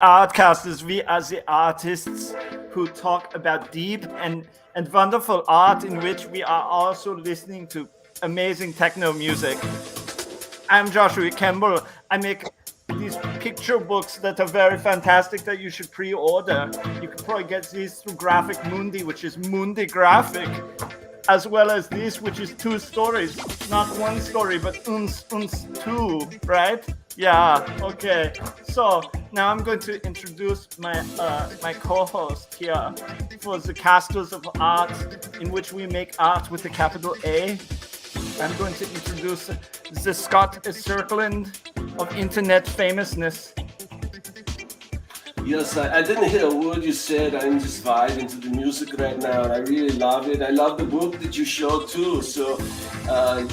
Artcasters, we are the artists who talk about deep and wonderful art in which we are also listening to amazing techno music. I'm Joshua Kemble. I make these picture books that are very fantastic that you should pre-order. You can probably get these through Graphic Mundi, which is Mundi Graphic, as well as this, which is 2 stories. Not 1 story, but uns 2, right? Yeah, okay. So now I'm going to introduce my my co-host here for the Casters of Art, in which we make art with a capital A. I'm going to introduce the Scott Serkland of internet famousness. Yes, I didn't hear a word you said. I'm just vibing to the music right now, and I really love it. I love the book that you showed too. So,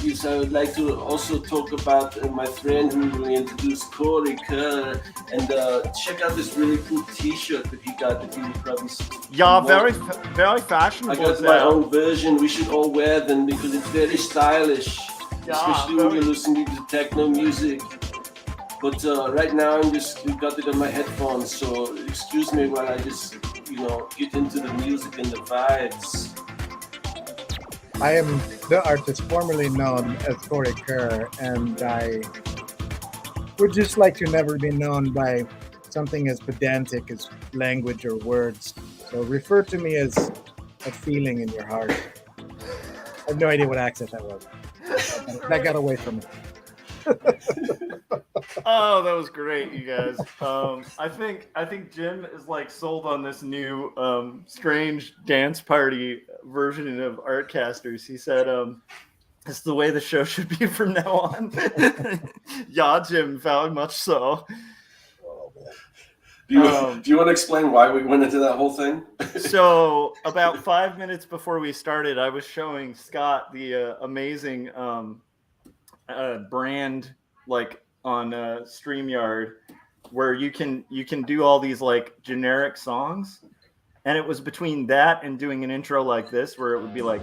yes, I would like to also talk about my friend who really introduced Cory Kerr, and check out this really cool T-shirt that he got that you would probably see. Yeah, very fashionable. I got my own version. We should all wear them because it's very stylish, especially when you're listening to techno music. But right now I'm just got it on my headphones, so excuse me while I just, get into the music and the vibes. I am the artist formerly known as Cory Kerr, and I would just like to never be known by something as pedantic as language or words. So refer to me as a feeling in your heart. I have no idea what accent that was. That got away from me. Oh, that was great, you guys. I think Jim is like sold on this new strange dance party version of Artcasters. He said it's the way the show should be from now on. Yeah, Jim, very much so. Do you want to explain why we went into that whole thing? So about 5 minutes before we started, I was showing Scott the amazing brand like on StreamYard, where you can do all these like generic songs, and it was between that and doing an intro like this, where it would be like,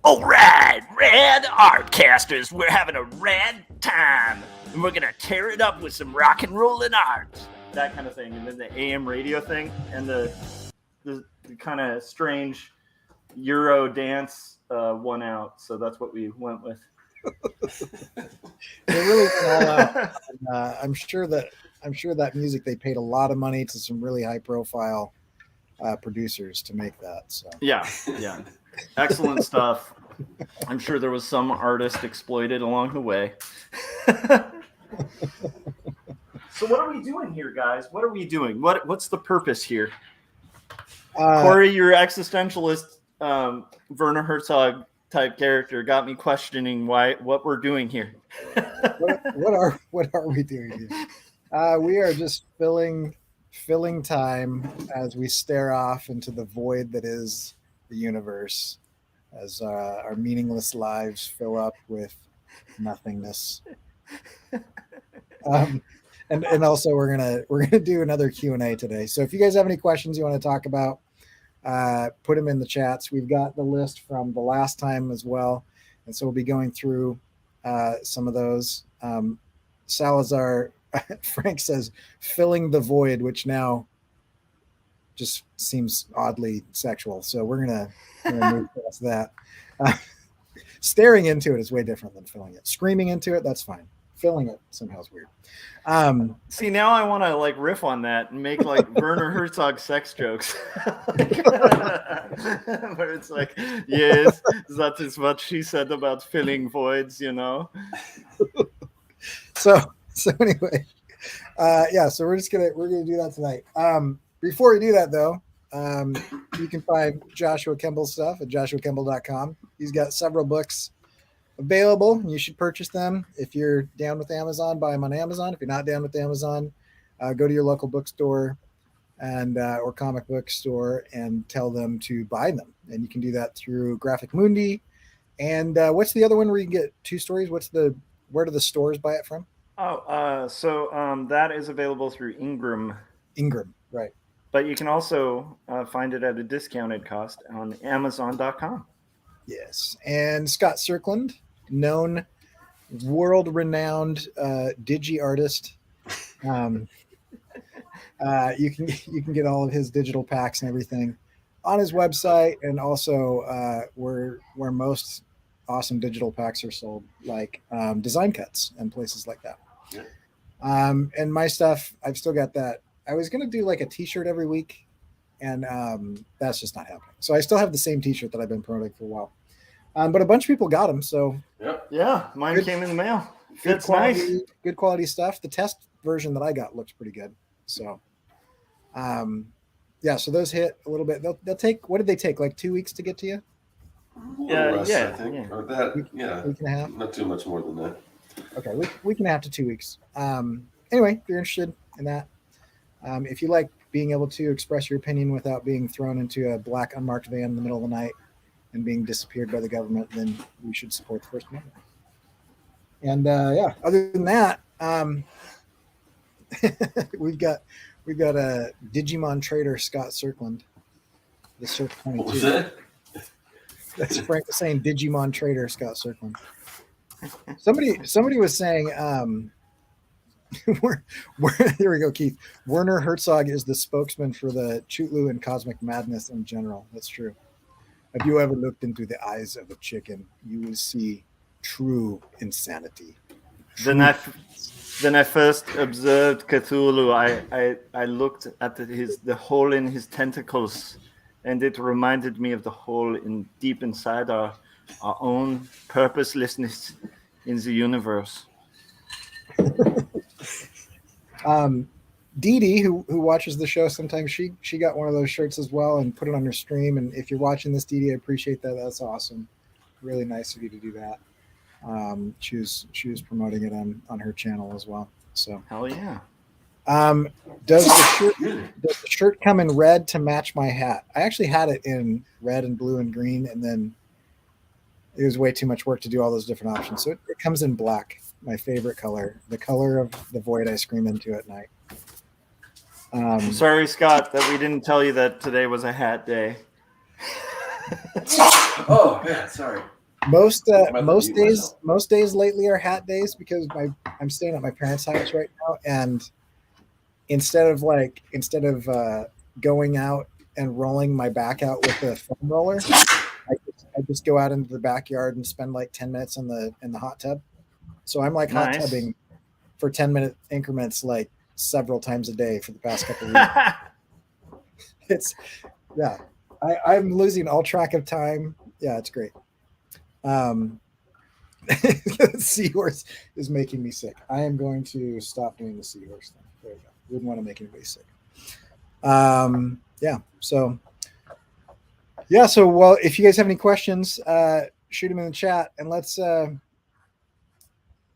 "All right, Red Artcasters, we're having a rad time, and we're gonna tear it up with some rock and rollin' art," that kind of thing, and then the AM radio thing, and the kind of strange Euro dance won out. So that's what we went with. They really went all out. I'm sure that music, they paid a lot of money to some really high profile producers to make that. So yeah, excellent stuff. I'm sure there was some artist exploited along the way. So what are we doing here, guys? What are we doing? What's the purpose here? Cory, your existentialist Werner Herzog type character got me questioning what we're doing here. what are we doing here? We are just filling time as we stare off into the void that is the universe, as our meaningless lives fill up with nothingness. And also we're gonna do another Q&A today. So if you guys have any questions you want to talk about, put them in the chats. We've got the list from the last time as well, and so we'll be going through some of those. Salazar Frank says filling the void, which now just seems oddly sexual, so we're gonna move past that. Staring into it is way different than filling it. Screaming into it, that's fine. Filling it somehow is weird. See, now I want to like riff on that and make like Werner Herzog sex jokes. Where it's like, yes, that is what she said about filling voids, So anyway, so we're gonna do that tonight. Before we do that though, you can find Joshua Kemble's stuff at joshuakemble.com. He's got several books available. You should purchase them. If you're down with Amazon, buy them on Amazon. If you're not down with Amazon, go to your local bookstore and or comic book store and tell them to buy them. And you can do that through Graphic Mundi. And what's the other one where you can get 2 stories? Where do the stores buy it from? So that is available through Ingram. Ingram, right. But you can also find it at a discounted cost on Amazon.com. Yes. And Scott Serkland, known world-renowned digi artist, You can get all of his digital packs and everything on his website, and also where most awesome digital packs are sold, like Design Cuts and places like that. Yeah. And my stuff, I've still got that. I was gonna do like a T-shirt every week, and that's just not happening. So I still have the same T-shirt that I've been promoting for a while. But a bunch of people got them, so yeah, mine came in the mail. Fits quality, nice. Good quality stuff. The test version that I got looks pretty good. So, yeah. So those hit a little bit. They'll take. What did they take? Like 2 weeks to get to you? Less, yeah, I think. yeah. Or that, Week and a half. Not too much more than that. Okay, week and a half to 2 weeks. Anyway, if you're interested in that, if you like being able to express your opinion without being thrown into a black unmarked van in the middle of the night and being disappeared by the government, then you should support the First Amendment. And yeah, other than that, we've got a Digimon trader, Scott Serkland, the Circ 22. What was that? That's Frank saying Digimon trader, Scott Serkland. Somebody was saying, here we go, Keith. Werner Herzog is the spokesman for the Chutlu and Cosmic Madness in general. That's true. Have you ever looked into the eyes of a chicken? You will see true insanity. When I first observed Cthulhu, I looked at the hole in his tentacles, and it reminded me of the hole deep inside our own purposelessness in the universe. Dee Dee, who watches the show sometimes, she got one of those shirts as well and put it on her stream. And if you're watching this, Dee Dee, I appreciate that. That's awesome. Really nice of you to do that. She was promoting it on her channel as well. So hell yeah. Does the shirt come in red to match my hat? I actually had it in red and blue and green, and then it was way too much work to do all those different options. So it comes in black, my favorite color, the color of the void I scream into at night. Sorry, Scott, that we didn't tell you that today was a hat day. Oh yeah, sorry. Most days lately are hat days because I'm staying at my parents' house right now, and instead of going out and rolling my back out with a foam roller, I just go out into the backyard and spend like 10 minutes in the hot tub. So I'm like hot tubbing for 10-minute increments, like several times a day for the past couple of weeks. I'm losing all track of time. Yeah, it's great. Seahorse is making me sick. I am going to stop doing the seahorse thing. There we go. Wouldn't want to make anybody sick. So well, if you guys have any questions, shoot them in the chat. And let's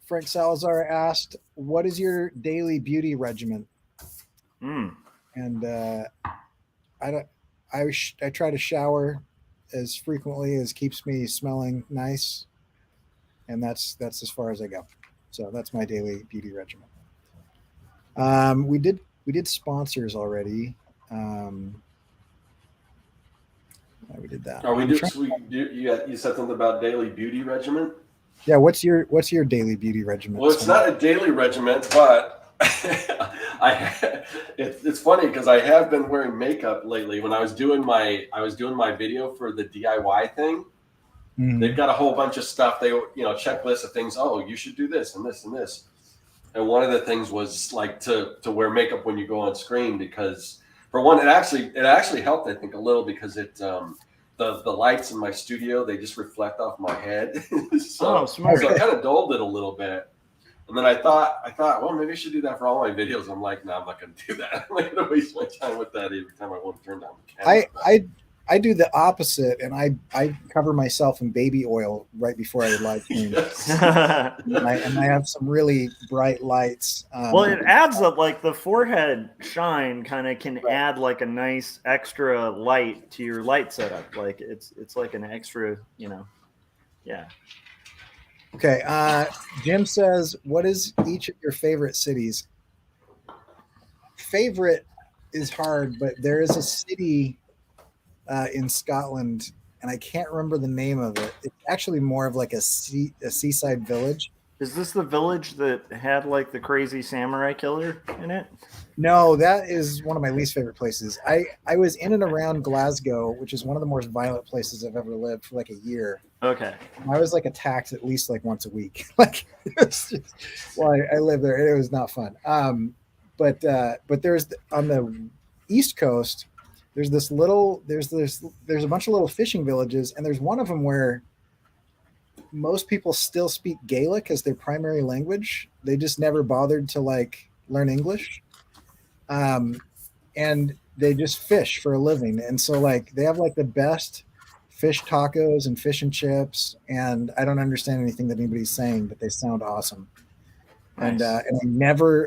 Frank Salazar asked, what is your daily beauty regimen? And I try to shower as frequently as keeps me smelling nice, and that's as far as I go. So that's my daily beauty regimen. We did sponsors already. We did that. You said something about daily beauty regimen? Yeah, what's your daily beauty regimen? Well, it's not a daily regimen, but it's funny because I have been wearing makeup lately. When I was doing my video for the DIY thing, they've got a whole bunch of stuff. They checklist of things. Oh, you should do this and this and this. And one of the things was like to wear makeup when you go on screen, because for one, it actually helped, I think, a little, because it the lights in my studio, they just reflect off my head. So I kind of dulled it a little bit. And then I thought, well, maybe I should do that for all my videos. I'm like, no, I'm not going to do that. I'm not going to waste my time with that every time I want to turn down the camera. I do the opposite, and I cover myself in baby oil right before I live stream. and I have some really bright lights. Well, it adds up, like the forehead shine kind of can add like a nice extra light to your light setup. Like it's like an extra, yeah. Okay. Jim says, what is each of your favorite cities? Favorite is hard, but there is a city in Scotland, and I can't remember the name of it. It's actually more of like a seaside village. Is this the village that had like the crazy samurai killer in it? No, that is one of my least favorite places. I was in and around Glasgow, which is one of the most violent places I've ever lived for like a year. Okay. I was like attacked at least like once a week. Like well, I lived there. It was not fun. But there's on the East Coast, there's a bunch of little fishing villages, and there's one of them where most people still speak Gaelic as their primary language. They just never bothered to like learn English. And they just fish for a living. And so like they have like the best fish tacos and fish and chips. And I don't understand anything that anybody's saying, but they sound awesome. Nice. And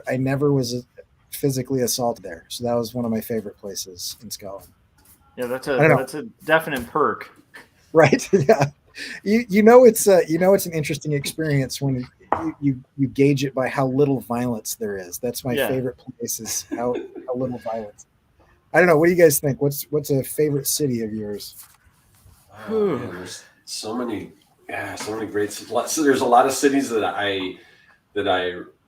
I never was physically assaulted there. So that was one of my favorite places in Scotland. Yeah, that's a definite perk. Right. Yeah. You know it's an interesting experience when you gauge it by how little violence there is. That's my favorite place, is how little violence. I don't know. What do you guys think? What's a favorite city of yours? Oh, man, there's so many great cities. So there's a lot of cities that I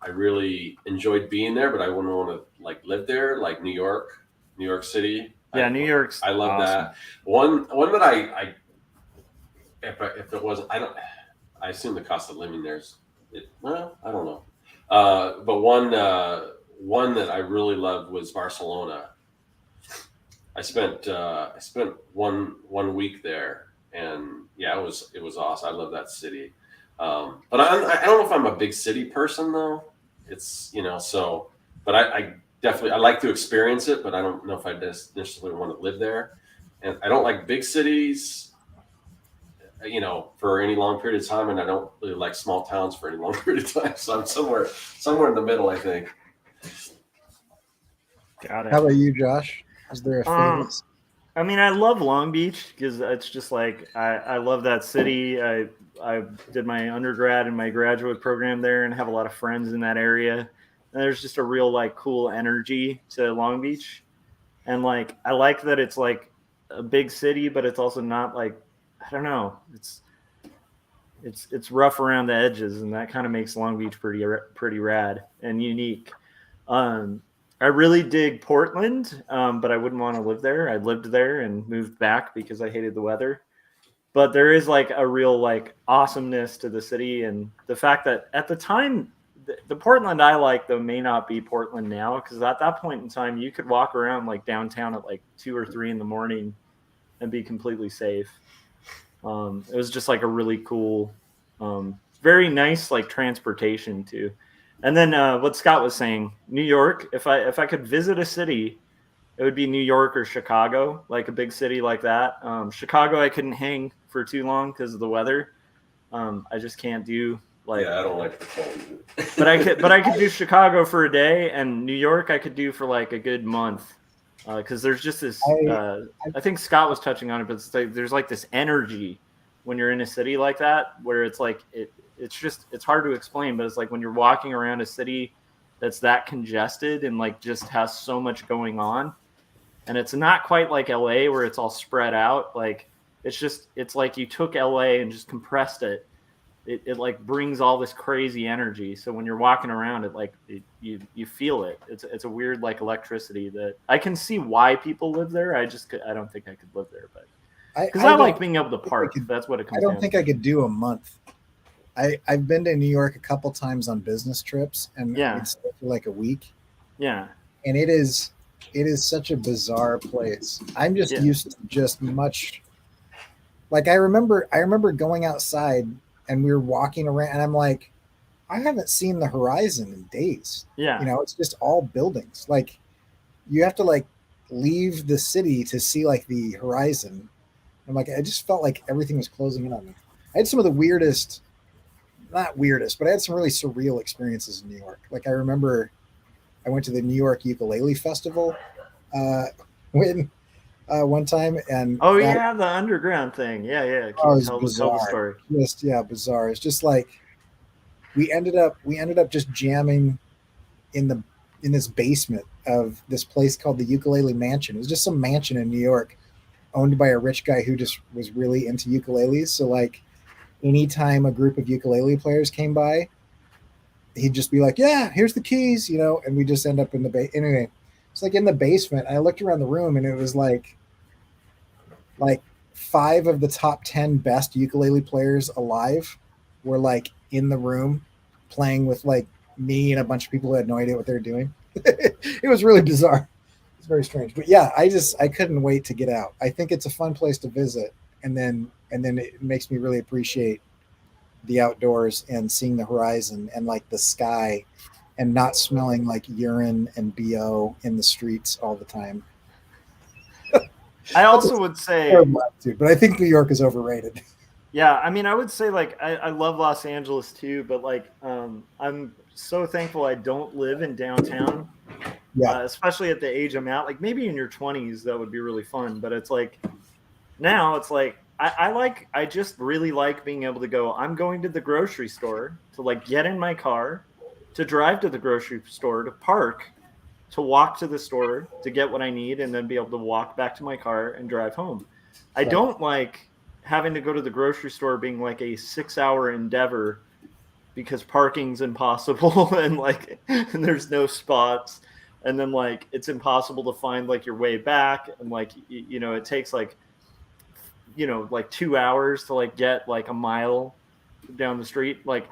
really enjoyed being there, but I wouldn't want to like live there, like New York City. Yeah, New York's I love awesome. that. One that I if it was, I assume the cost of living there's I don't know. But one that I really loved was Barcelona. I spent one week there, and yeah, it was awesome. I love that city. But I don't know if I'm a big city person though. It's but I definitely, I like to experience it, but I don't know if I necessarily want to live there. And I don't like big cities, for any long period of time, and I don't really like small towns for any long period of time. So I'm somewhere in the middle, I think. Got it. How about you, Josh? Is there a favorite? I mean, I love Long Beach because it's just like I love that city. I did my undergrad and my graduate program there, and have a lot of friends in that area. And there's just a real like cool energy to Long Beach, and like I like that it's like a big city, but it's also not like, I don't know. It's rough around the edges, and that kind of makes Long Beach pretty rad and unique. I really dig Portland, but I wouldn't want to live there. I lived there and moved back because I hated the weather. But there is like a real like awesomeness to the city, and the fact that at the time, the Portland I like though may not be Portland now, because at that point in time you could walk around like downtown at like 2 or 3 in the morning and be completely safe. It was just like a really cool, very nice like transportation too. And then what Scott was saying, New York. If I could visit a city, it would be New York or Chicago, like a big city like that. Chicago, I couldn't hang for too long because of the weather. I just can't do like. Yeah, I don't like the cold. but I could do Chicago for a day, and New York I could do for like a good month. Because there's just this, I think Scott was touching on it, but it's like, there's like this energy when you're in a city like that, where it's like, it's hard to explain, but it's like when you're walking around a city that's that congested and like just has so much going on, and it's not quite like LA where it's all spread out. Like it's like you took LA and just compressed it. It like brings all this crazy energy. So when you're walking around, you feel it. It's a weird like electricity that I can see why people live there. I don't think I could live there, but because I like being able to park. That's what it comes down to. I don't think I could do a month. I've been to New York a couple times on business trips, and I'd stay for like a week. Yeah, and it is such a bizarre place. I'm just used to just much. Like I remember going outside. And we were walking around, and I'm like, I haven't seen the horizon in days. Yeah. It's just all buildings. Like, you have to, like, leave the city to see, like, the horizon. I'm like, I just felt like everything was closing in on me. I had some of the not weirdest, but I had some really surreal experiences in New York. Like, I remember I went to the New York Ukulele Festival one time, and the underground thing, tell the story. Bizarre. It's just like we ended up just jamming in this basement of this place called the Ukulele Mansion. It was just some mansion in New York owned by a rich guy who just was really into ukuleles. So like anytime a group of ukulele players came by, he'd just be like, yeah, here's the keys, you know, and we just end up in the anyway. It's like in the basement. I looked around the room and it was like 5 of the top 10 best ukulele players alive were like in the room playing with like me and a bunch of people who had no idea what they were doing. It was really bizarre. It's very strange. But yeah, I couldn't wait to get out. I think it's a fun place to visit. And then it makes me really appreciate the outdoors and seeing the horizon and like the sky and not smelling like urine and BO in the streets all the time. I also would say, but I think New York is overrated. Yeah, I mean, I would say like I love Los Angeles too, but like I'm so thankful I don't live in downtown. Yeah, especially at the age I'm at. Like maybe in your 20s that would be really fun, but it's like now it's like I just really like being able to go. I'm going to the grocery store to like get in my car, to drive to the grocery store, to park, to walk to the store to get what I need, and then be able to walk back to my car and drive home. I don't like having to go to the grocery store being like a 6-hour endeavor because parking's impossible and like and there's no spots, and then like it's impossible to find like your way back, and like you know it takes like like 2 hours to like get like a mile down the street. Like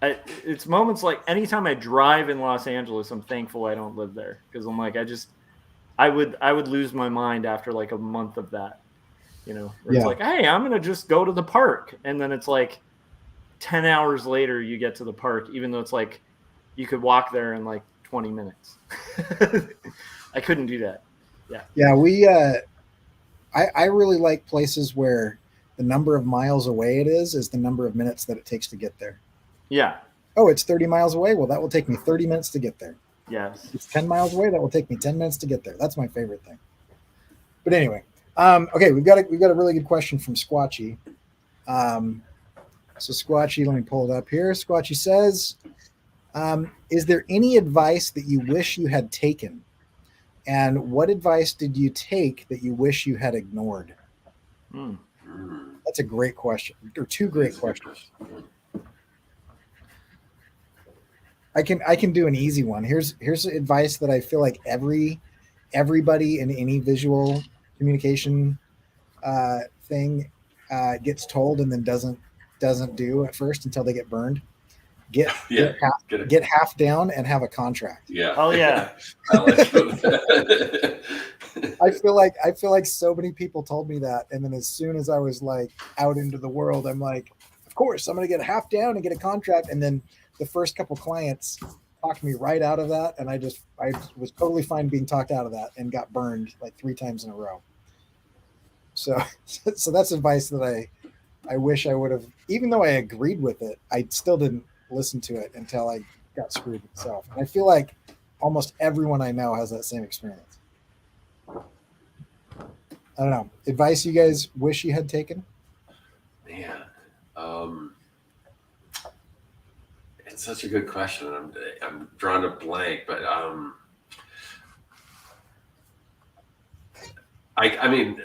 it's moments like anytime I drive in Los Angeles, I'm thankful I don't live there, because I'm like I would lose my mind after like a month of that. It's like, hey, I'm gonna just go to the park, and then it's like 10 hours later you get to the park, even though it's like you could walk there in like 20 minutes. I couldn't do that. Yeah, we I really like places where the number of miles away it is the number of minutes that it takes to get there. Yeah. Oh, it's 30 miles away. Well, that will take me 30 minutes to get there. Yes. It's 10 miles away. That will take me 10 minutes to get there. That's my favorite thing. But anyway, okay, we've got a really good question from Squatchy. So Squatchy, let me pull it up here. Squatchy says, is there any advice that you wish you had taken? And what advice did you take that you wish you had ignored? That's a great question, or two great questions. I can do an easy one. Here's advice that I feel like everybody in any visual communication thing gets told and then doesn't do at first until they get burned. Get half down and have a contract. Yeah. Oh yeah. I like that. I feel like so many people told me that, and then as soon as I was like out into the world, I'm like, of course I'm gonna get half down and get a contract, and then the first couple clients talked me right out of that, and I was totally fine being talked out of that and got burned like 3 times in a row. So that's advice that I wish I would have, even though I agreed with it, I still didn't listen to it until I got screwed myself. And I feel like almost everyone I know has that same experience. I don't know. Advice you guys wish you had taken? Man, it's such a good question. I'm drawing a blank, but I mean,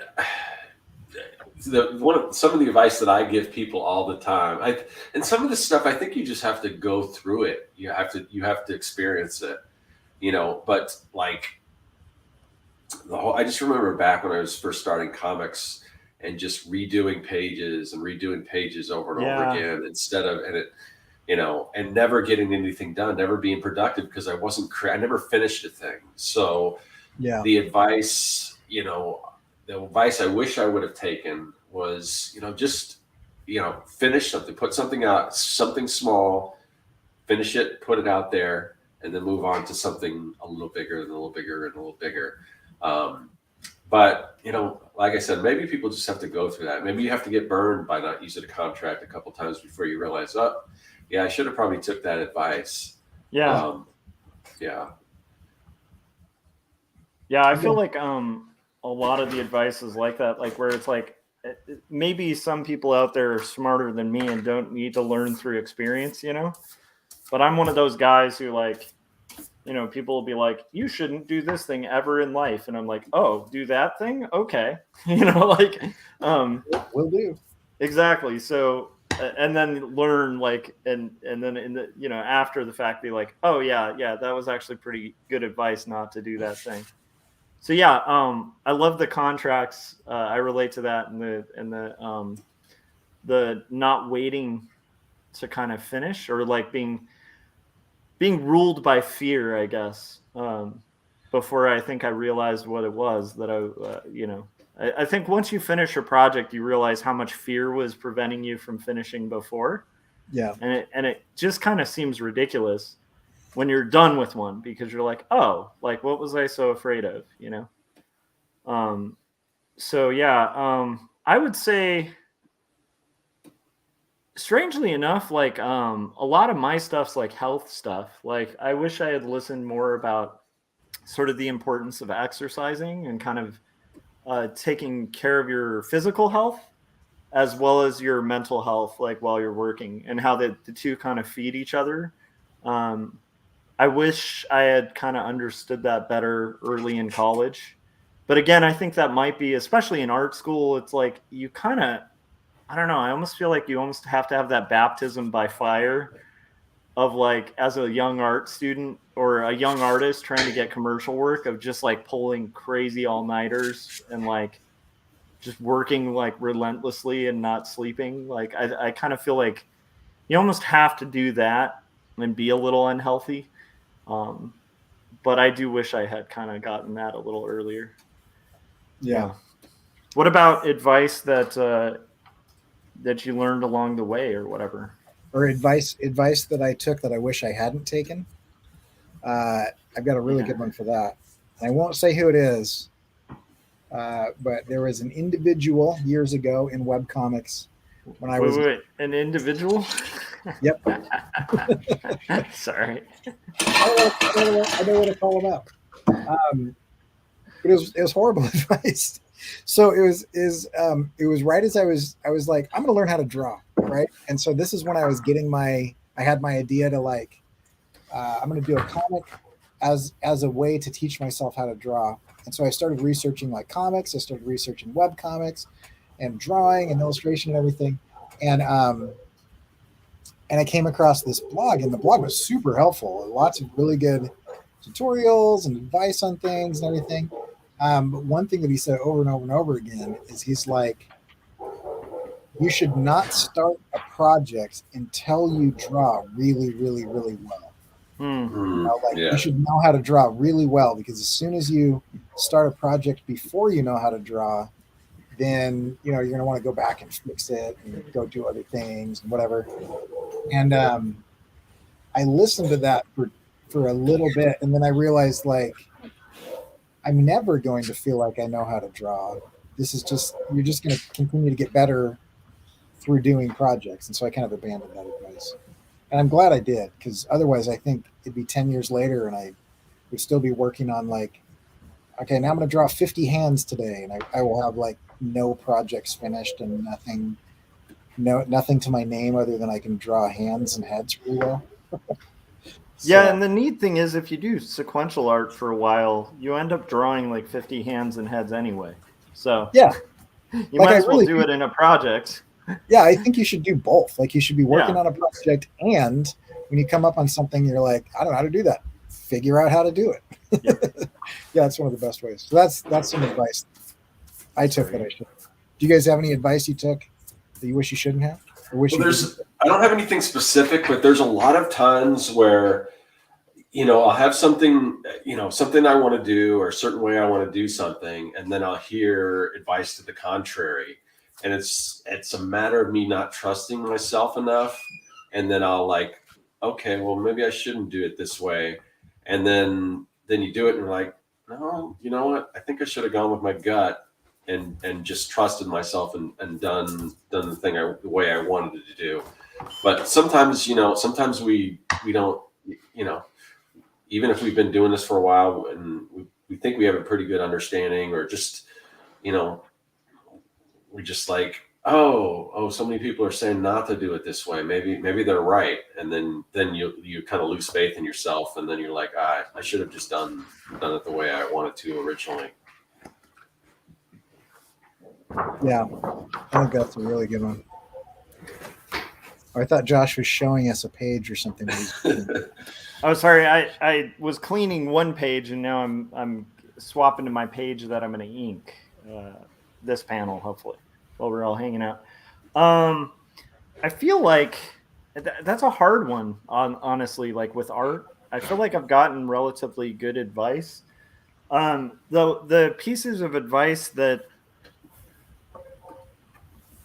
some of the advice that I give people all the time, and some of the stuff I think you just have to go through it. You have to experience it, But like I just remember back when I was first starting comics and just redoing pages over and over again instead of and never getting anything done, never being productive because I never finished a thing. So the advice, the advice I wish I would have taken was, just, finish something, put something out, something small, finish it, put it out there, and then move on to something a little bigger and a little bigger and a little bigger. But, like I said, maybe people just have to go through that. Maybe you have to get burned by not using a contract a couple times before you realize, I should have probably took that advice. Yeah. I feel like a lot of the advice is like that, like where it's like maybe some people out there are smarter than me and don't need to learn through experience, but I'm one of those guys who like, people will be like, you shouldn't do this thing ever in life. And I'm like, oh, do that thing? Okay. Will do. Exactly. So and then learn like, and then in the, you know, after the fact, be like, oh yeah, that was actually pretty good advice not to do that thing. So yeah, I love the contracts. I relate to that, and the not waiting to kind of finish, or like being ruled by fear, I guess. Before I think I realized what it was that I think once you finish a project, you realize how much fear was preventing you from finishing before. Yeah. And it just kind of seems ridiculous when you're done with one, because you're like, oh, like, what was I so afraid of, you know? So yeah, I would say, strangely enough, like, a lot of my stuff's like health stuff. Like, I wish I had listened more about sort of the importance of exercising and kind of taking care of your physical health as well as your mental health, like while you're working, and how the two kind of feed each other. I wish I had kind of understood that better early in college. But again, I think that might be, especially in art school, it's like you kind of, I don't know, I almost feel like you almost have to have that baptism by fire of, like, as a young art student or a young artist trying to get commercial work, of just like pulling crazy all-nighters and like just working like relentlessly and not sleeping. Like, I kind of feel like you almost have to do that and be a little unhealthy. But I do wish I had kind of gotten that a little earlier. Yeah. What about advice that you learned along the way or whatever? Or advice that I took that I wish I hadn't taken. I've got a really good one for that. And I won't say who it is, but there was an individual years ago in webcomics when I was... Wait, an individual? Yep. Sorry. I know what to call him out. But it was horrible advice. So it was right as I was like, I'm going to learn how to draw, right? And so this is when I was getting I had my idea to, like, I'm going to do a comic as a way to teach myself how to draw. And so I started researching like comics. I started researching web comics and drawing and illustration and everything. And I came across this blog, and the blog was super helpful. Lots of really good tutorials and advice on things and everything. But one thing that he said over and over and over again is, he's like, you should not start a project until you draw really, really, really well. You should know how to draw really well, because as soon as you start a project before you know how to draw, then you're going to want to go back and fix it and go do other things and whatever. And I listened to that for a little bit, and then I realized, like, I'm never going to feel like I know how to draw. This is just, you're just going to continue to get better through doing projects. And so I kind of abandoned that advice. And I'm glad I did, because otherwise I think it'd be 10 years later and I would still be working on, like, okay, now I'm going to draw 50 hands today. And I will have like no projects finished and nothing to my name other than I can draw hands and heads really well. Yeah, and the neat thing is, if you do sequential art for a while, you end up drawing like 50 hands and heads anyway. So yeah, you might as well do it in a project. Yeah, I think you should do both. Like, you should be working on a project, and when you come up on something, you're like, I don't know how to do that. Figure out how to do it. Yeah, that's one of the best ways. So that's some advice I took that I should. Do you guys have any advice you took that you wish you shouldn't have? Or I don't have anything specific, but there's a lot of times where, I'll have something, something I want to do, or a certain way I want to do something, and then I'll hear advice to the contrary. And it's a matter of me not trusting myself enough. And then I'll like, okay, well, maybe I shouldn't do it this way. And then you do it and you're like, no, you know what? I think I should have gone with my gut and just trusted myself and done the thing the way I wanted it to do. But sometimes, sometimes we don't, even if we've been doing this for a while and we think we have a pretty good understanding, or just, we're just like, oh, so many people are saying not to do it this way. Maybe they're right. And then you kind of lose faith in yourself. And then you're like, I should have just done it the way I wanted to originally. Yeah, I think that's a really good one. Oh, I thought Josh was showing us a page or something. Oh, sorry. I was cleaning one page, and now I'm swapping to my page that I'm going to ink this panel, hopefully, while we're all hanging out. I feel like that's a hard one, honestly, like with art. I feel like I've gotten relatively good advice. The pieces of advice that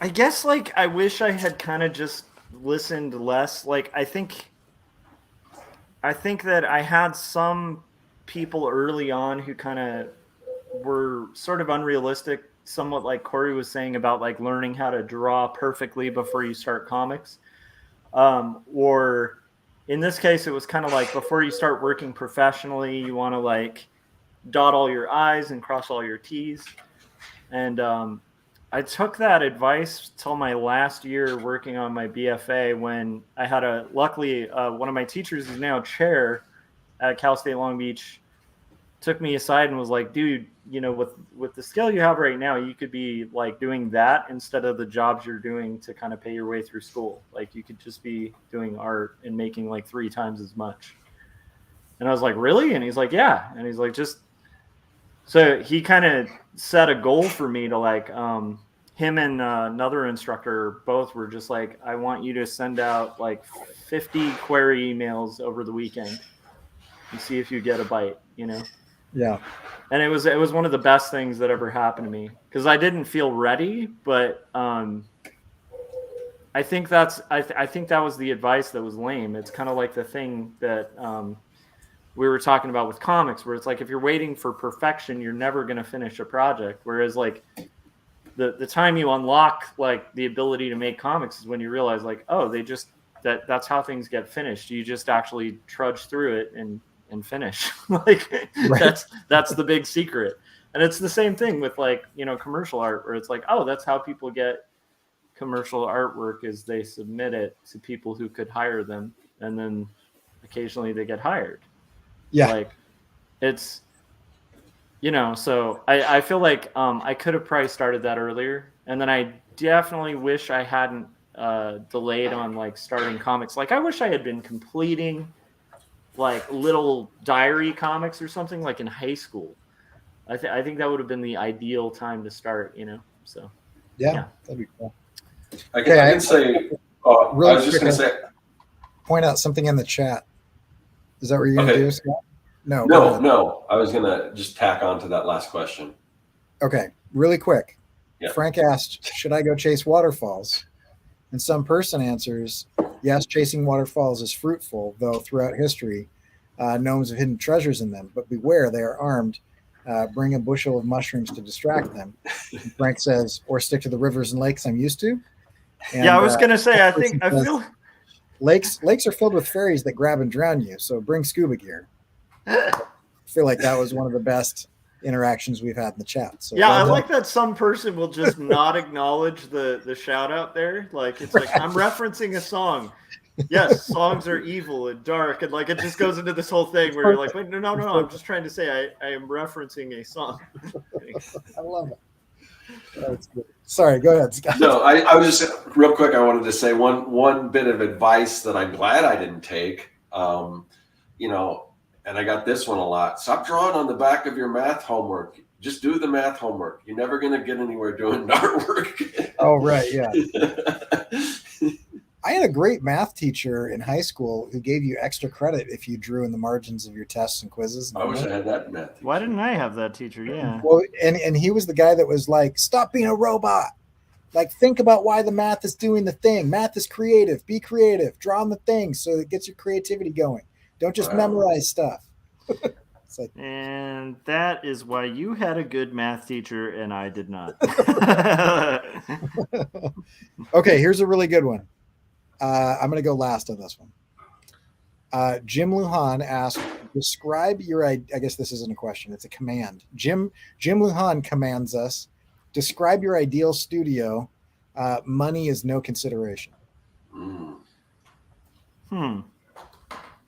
I guess, like, I wish I had kind of just listened less. Like, I think that I had some people early on who kind of were sort of unrealistic, somewhat like Cory was saying about like learning how to draw perfectly before you start comics. Or in this case, it was kind of like before you start working professionally, you want to like dot all your I's and cross all your T's. And I took that advice till my last year working on my BFA when I had luckily, one of my teachers is now chair at Cal State Long Beach, took me aside and was like, dude, you know, with the skill you have right now, you could be like doing that instead of the jobs you're doing to kind of pay your way through school. Like you could just be doing art and making like 3 times as much. And I was like, really? And he's like, yeah. And he's like, so he kind of set a goal for me to like, him and another instructor both were just like, I want you to send out like 50 query emails over the weekend and see if you get a bite, you know? Yeah. And it was one of the best things that ever happened to me because I didn't feel ready, but I think I think that was the advice that was lame. It's kind of like the thing that we were talking about with comics, where it's like if you're waiting for perfection, you're never going to finish a project. Whereas like the time you unlock like the ability to make comics is when you realize like, oh, that's how things get finished. You just actually trudge through it and finish. Like right. That's the big secret. And it's the same thing with like, you know, commercial art where it's like, oh, that's how people get commercial artwork is they submit it to people who could hire them. And then occasionally they get hired. Yeah. Like it's, you know, so I feel like I could have probably started that earlier. And then I definitely wish I hadn't delayed on like starting comics. Like I wish I had been completing like little diary comics or something like in high school. I think that would have been the ideal time to start, you know? So yeah. That'd be cool. I can say, I was just going to say, point out something in the chat. Is that what you're going to do, Scott? No. I was going to just tack on to that last question. Okay, really quick. Yeah. Frank asked, should I go chase waterfalls? And some person answers, yes, chasing waterfalls is fruitful, though throughout history, gnomes have hidden treasures in them. But beware, they are armed. Bring a bushel of mushrooms to distract them. And Frank says, or stick to the rivers and lakes I'm used to. And, yeah, I was going to say, I feel... Lakes are filled with fairies that grab and drown you, so bring scuba gear. I feel like that was one of the best interactions we've had in the chat. So yeah, I like that some person will just not acknowledge the shout out there. Like it's like I'm referencing a song. Yes, songs are evil and dark, and like it just goes into this whole thing where you're like, wait, no, I'm just trying to say I am referencing a song. I love it. That's good. Sorry, go ahead, Scott. No, I was just real quick. I wanted to say one bit of advice that I'm glad I didn't take. You know. And I got this one a lot. Stop drawing on the back of your math homework. Just do the math homework. You're never going to get anywhere doing artwork. Oh, right. Yeah. I had a great math teacher in high school who gave you extra credit if you drew in the margins of your tests and quizzes. I wish I had that math teacher. Why didn't I have that teacher? Yeah. Well, and he was the guy that was like, stop being a robot. Like, think about why the math is doing the thing. Math is creative. Be creative. Draw on the thing so it gets your creativity going. Don't just memorize stuff. Like, and that is why you had a good math teacher and I did not. Okay, here's a really good one. I'm going to go last on this one. Jim Lujan asked, describe your, I guess this isn't a question, it's a command. Jim Lujan commands us, describe your ideal studio. Money is no consideration.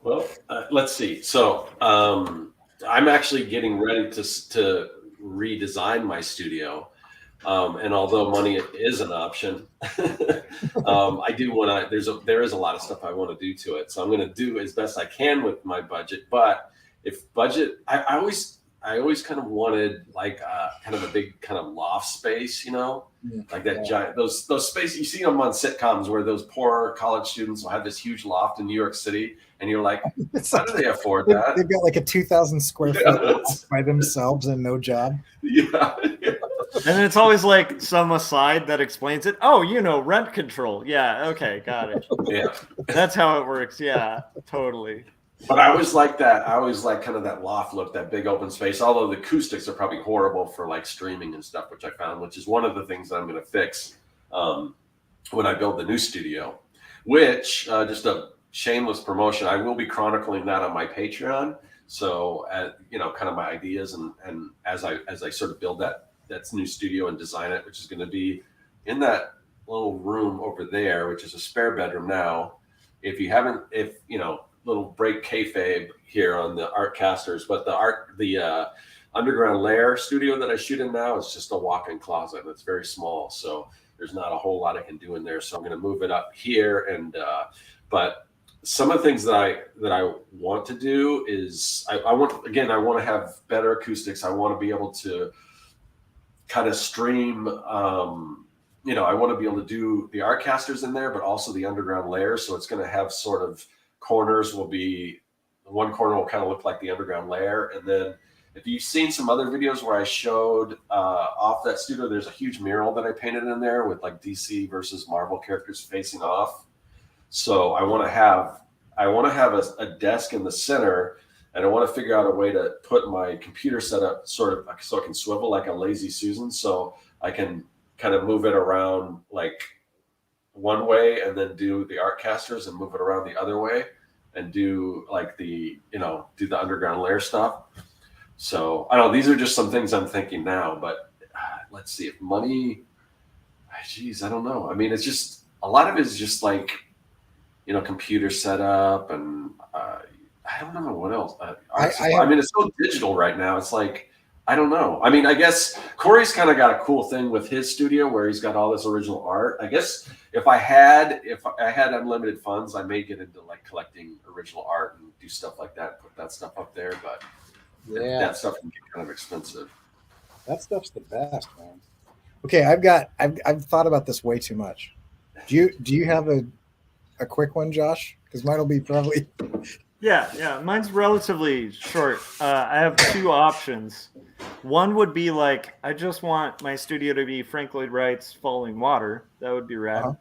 Well, let's see. So I'm actually getting ready to redesign my studio. And although money is an option, I do want to. There is a lot of stuff I want to do to it, so I'm going to do as best I can with my budget. But if budget, I always kind of wanted like kind of a big kind of loft space, like that giant those spaces you see them on sitcoms where those poor college students will have this huge loft in New York City, and you're like, how do they afford that? They've got like a 2,000 square foot loft by themselves and no job. Yeah. And it's always like some aside that explains it. Oh, rent control. Yeah, okay, got it. Yeah. That's how it works. Yeah, totally. But I always like that. I always like kind of that loft look, that big open space. Although the acoustics are probably horrible for like streaming and stuff, which I found, which is one of the things that I'm going to fix when I build the new studio. Which just a shameless promotion. I will be chronicling that on my Patreon. So, kind of my ideas and as I sort of build that new studio and design it, which is going to be in that little room over there, which is a spare bedroom now. If little break kayfabe here on the Artcasters, but the underground lair studio that I shoot in now is just a walk-in closet. It's very small, so there's not a whole lot I can do in there. So I'm going to move it up here, and but some of the things that I want to do is I want to have better acoustics. I want to be able to kind of stream. I want to be able to do the Artcasters in there, but also the underground layers. So it's going to have sort of corners one corner will kind of look like the underground layer. And then if you've seen some other videos where I showed off that studio, there's a huge mural that I painted in there with like DC versus Marvel characters facing off. So I want to have a desk in the center, and I want to figure out a way to put my computer setup sort of so I can swivel like a lazy Susan, so I can kind of move it around like one way and then do the Artcasters and move it around the other way and do like do the underground layer stuff. So I don't know, these are just some things I'm thinking now, but let's see if money, I don't know. I mean, it's just, a lot of it is just like, computer setup and I don't know what else. I mean, it's so digital right now. It's like, I don't know. I mean, I guess Cory's kind of got a cool thing with his studio where he's got all this original art. I guess if I had unlimited funds, I may get into like collecting original art and do stuff like that, put that stuff up there. But that stuff can get kind of expensive. That stuff's the best, man. Okay, I've thought about this way too much. Do you have a quick one, Josh? Because mine will be probably. Yeah. Mine's relatively short. I have two options. One would be like, I just want my studio to be Frank Lloyd Wright's Falling Water. That would be rad.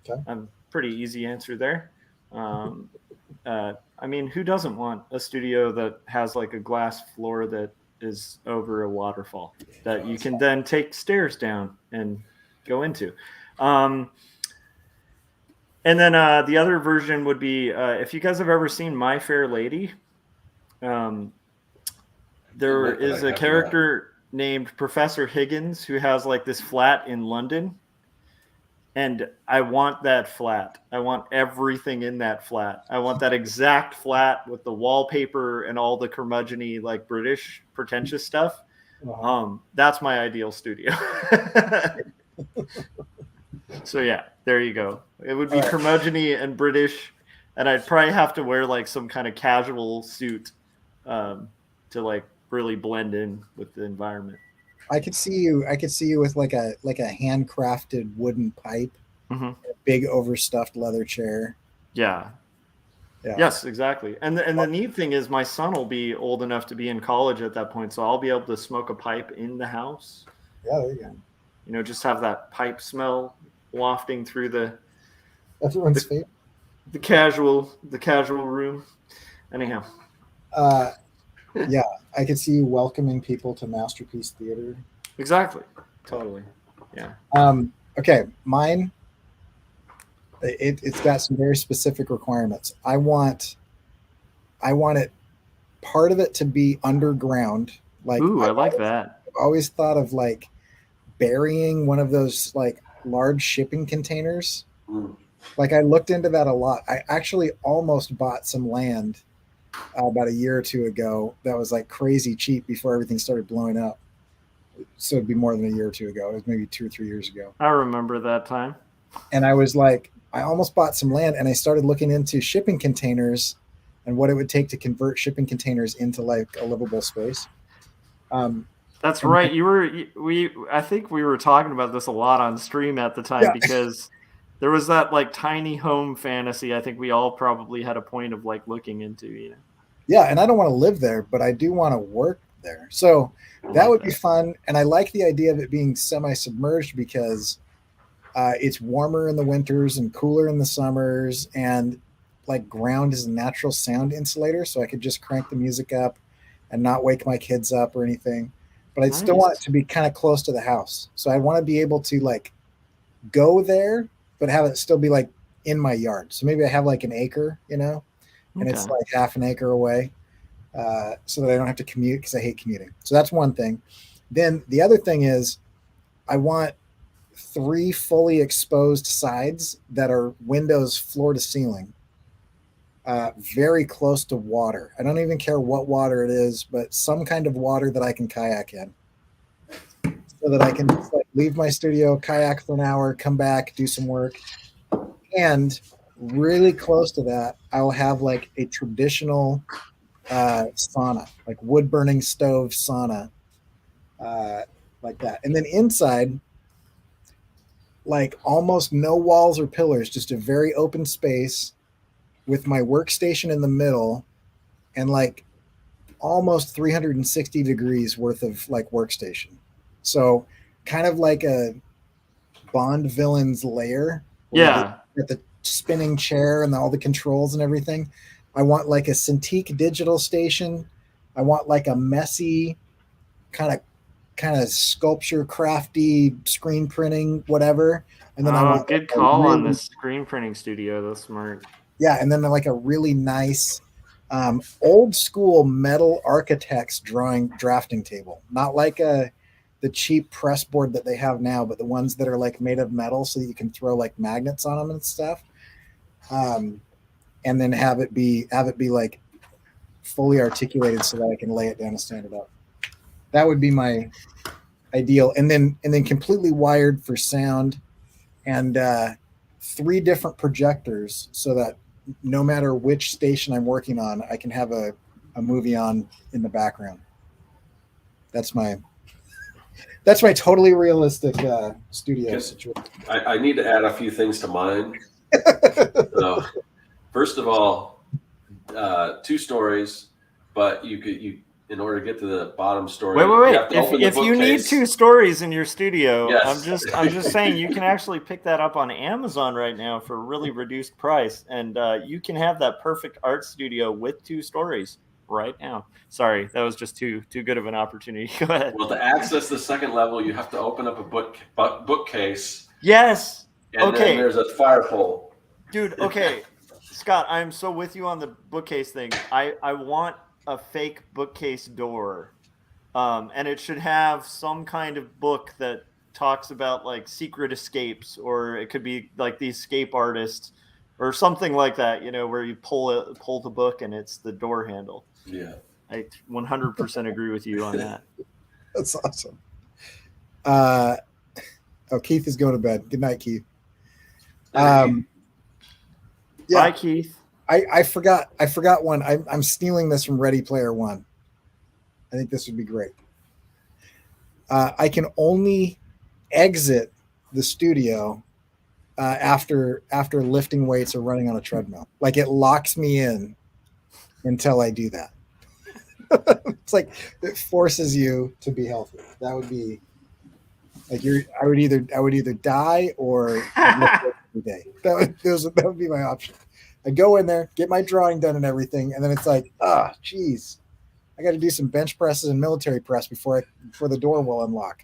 Okay. Pretty easy answer there. I mean, who doesn't want a studio that has like a glass floor that is over a waterfall that you can then take stairs down and go into? And then the other version would be, if you guys have ever seen My Fair Lady, there is a character named Professor Higgins who has like this flat in London. And I want that flat. I want everything in that flat. I want that exact flat with the wallpaper and all the curmudgeon-y, like British pretentious stuff. That's my ideal studio. So yeah, there you go. It would be curmudgeon-y and British, and I'd probably have to wear like some kind of casual suit to like really blend in with the environment. I could see you with like a handcrafted wooden pipe, a big overstuffed leather chair. Yeah. Yes, exactly. And the neat thing is my son will be old enough to be in college at that point, so I'll be able to smoke a pipe in the house. Yeah, there you go. Just have that pipe smell wafting through everyone's favorite. The casual room. Anyhow. Yeah, I could see you welcoming people to Masterpiece Theater. Exactly. Totally. Yeah. Okay, mine. It's got some very specific requirements. I want it, part of it to be underground. Like, ooh, I like that. I've always thought of like burying one of those like large shipping containers. Like I looked into that a lot. I actually almost bought some land about a year or two ago that was like crazy cheap before everything started blowing up. So it'd be more than a year or two ago. It was maybe 2 or 3 years ago. I remember that time. And I was like, I almost bought some land, and I started looking into shipping containers and what it would take to convert shipping containers into like a livable space. That's right. I think we were talking about this a lot on stream at the time, because there was that like tiny home fantasy. I think we all probably had a point of like looking into, you know. Yeah, and I don't want to live there, but I do want to work there. So that would be fun. And I like the idea of it being semi-submerged because it's warmer in the winters and cooler in the summers, and like ground is a natural sound insulator, so I could just crank the music up and not wake my kids up or anything. But I'd still want it to be kind of close to the house. So I want to be able to like go there, but have it still be like in my yard. So maybe I have like an acre, you know, and it's like half an acre away, so that I don't have to commute, because I hate commuting. So that's one thing. Then the other thing is I want 3 fully exposed sides that are windows floor to ceiling, very close to water. I don't even care what water it is, but some kind of water that I can kayak in, so that I can just, like, leave my studio, kayak for an hour, come back, do some work. And really close to that, I'll have like a traditional sauna, like wood burning stove sauna, like that. And then inside, like almost no walls or pillars, just a very open space with my workstation in the middle, and like almost 360 degrees worth of like workstation. So kind of like a Bond villain's lair. Yeah. At the spinning chair and all the controls and everything. I want like a Cintiq digital station. I want like a messy kind of sculpture, crafty screen printing, whatever. And then I want good call on this screen printing studio. That's smart. Yeah, and then like a really nice old school metal architect's drafting table. Not like the cheap press board that they have now, but the ones that are like made of metal, so that you can throw like magnets on them and stuff. And then have it be like fully articulated so that I can lay it down and stand it up. That would be my ideal. And then completely wired for sound, and 3 different projectors, so that no matter which station I'm working on, I can have a movie on in the background. That's my totally realistic studio situation. I need to add a few things to mine. So, first of all, 2 stories, but you in order to get to the bottom story. Wait. You have to open if you need 2 stories in your studio, yes. I'm just saying you can actually pick that up on Amazon right now for a really reduced price, and you can have that perfect art studio with 2 stories right now. Sorry, that was just too good of an opportunity. Go ahead. Well, to access the second level, you have to open up a bookcase. Yes. And then there's a fire pole. Dude, okay. Scott, I'm so with you on the bookcase thing. I want a fake bookcase door. And it should have some kind of book that talks about like secret escapes, or it could be like the escape artist or something like that, you know, where you pull the book and it's the door handle. Yeah. I 100% agree with you on that. That's awesome. Keith is going to bed. Good night, Keith. Yeah. Bye, Keith. I forgot one. I'm stealing this from Ready Player One. I think this would be great. I can only exit the studio after lifting weights or running on a treadmill. Like, it locks me in until I do that. It's like it forces you to be healthy. That would be like I would either die or lift every day. That would be my option. I go in there, get my drawing done and everything, and then it's like, geez, I got to do some bench presses and military press before the door will unlock.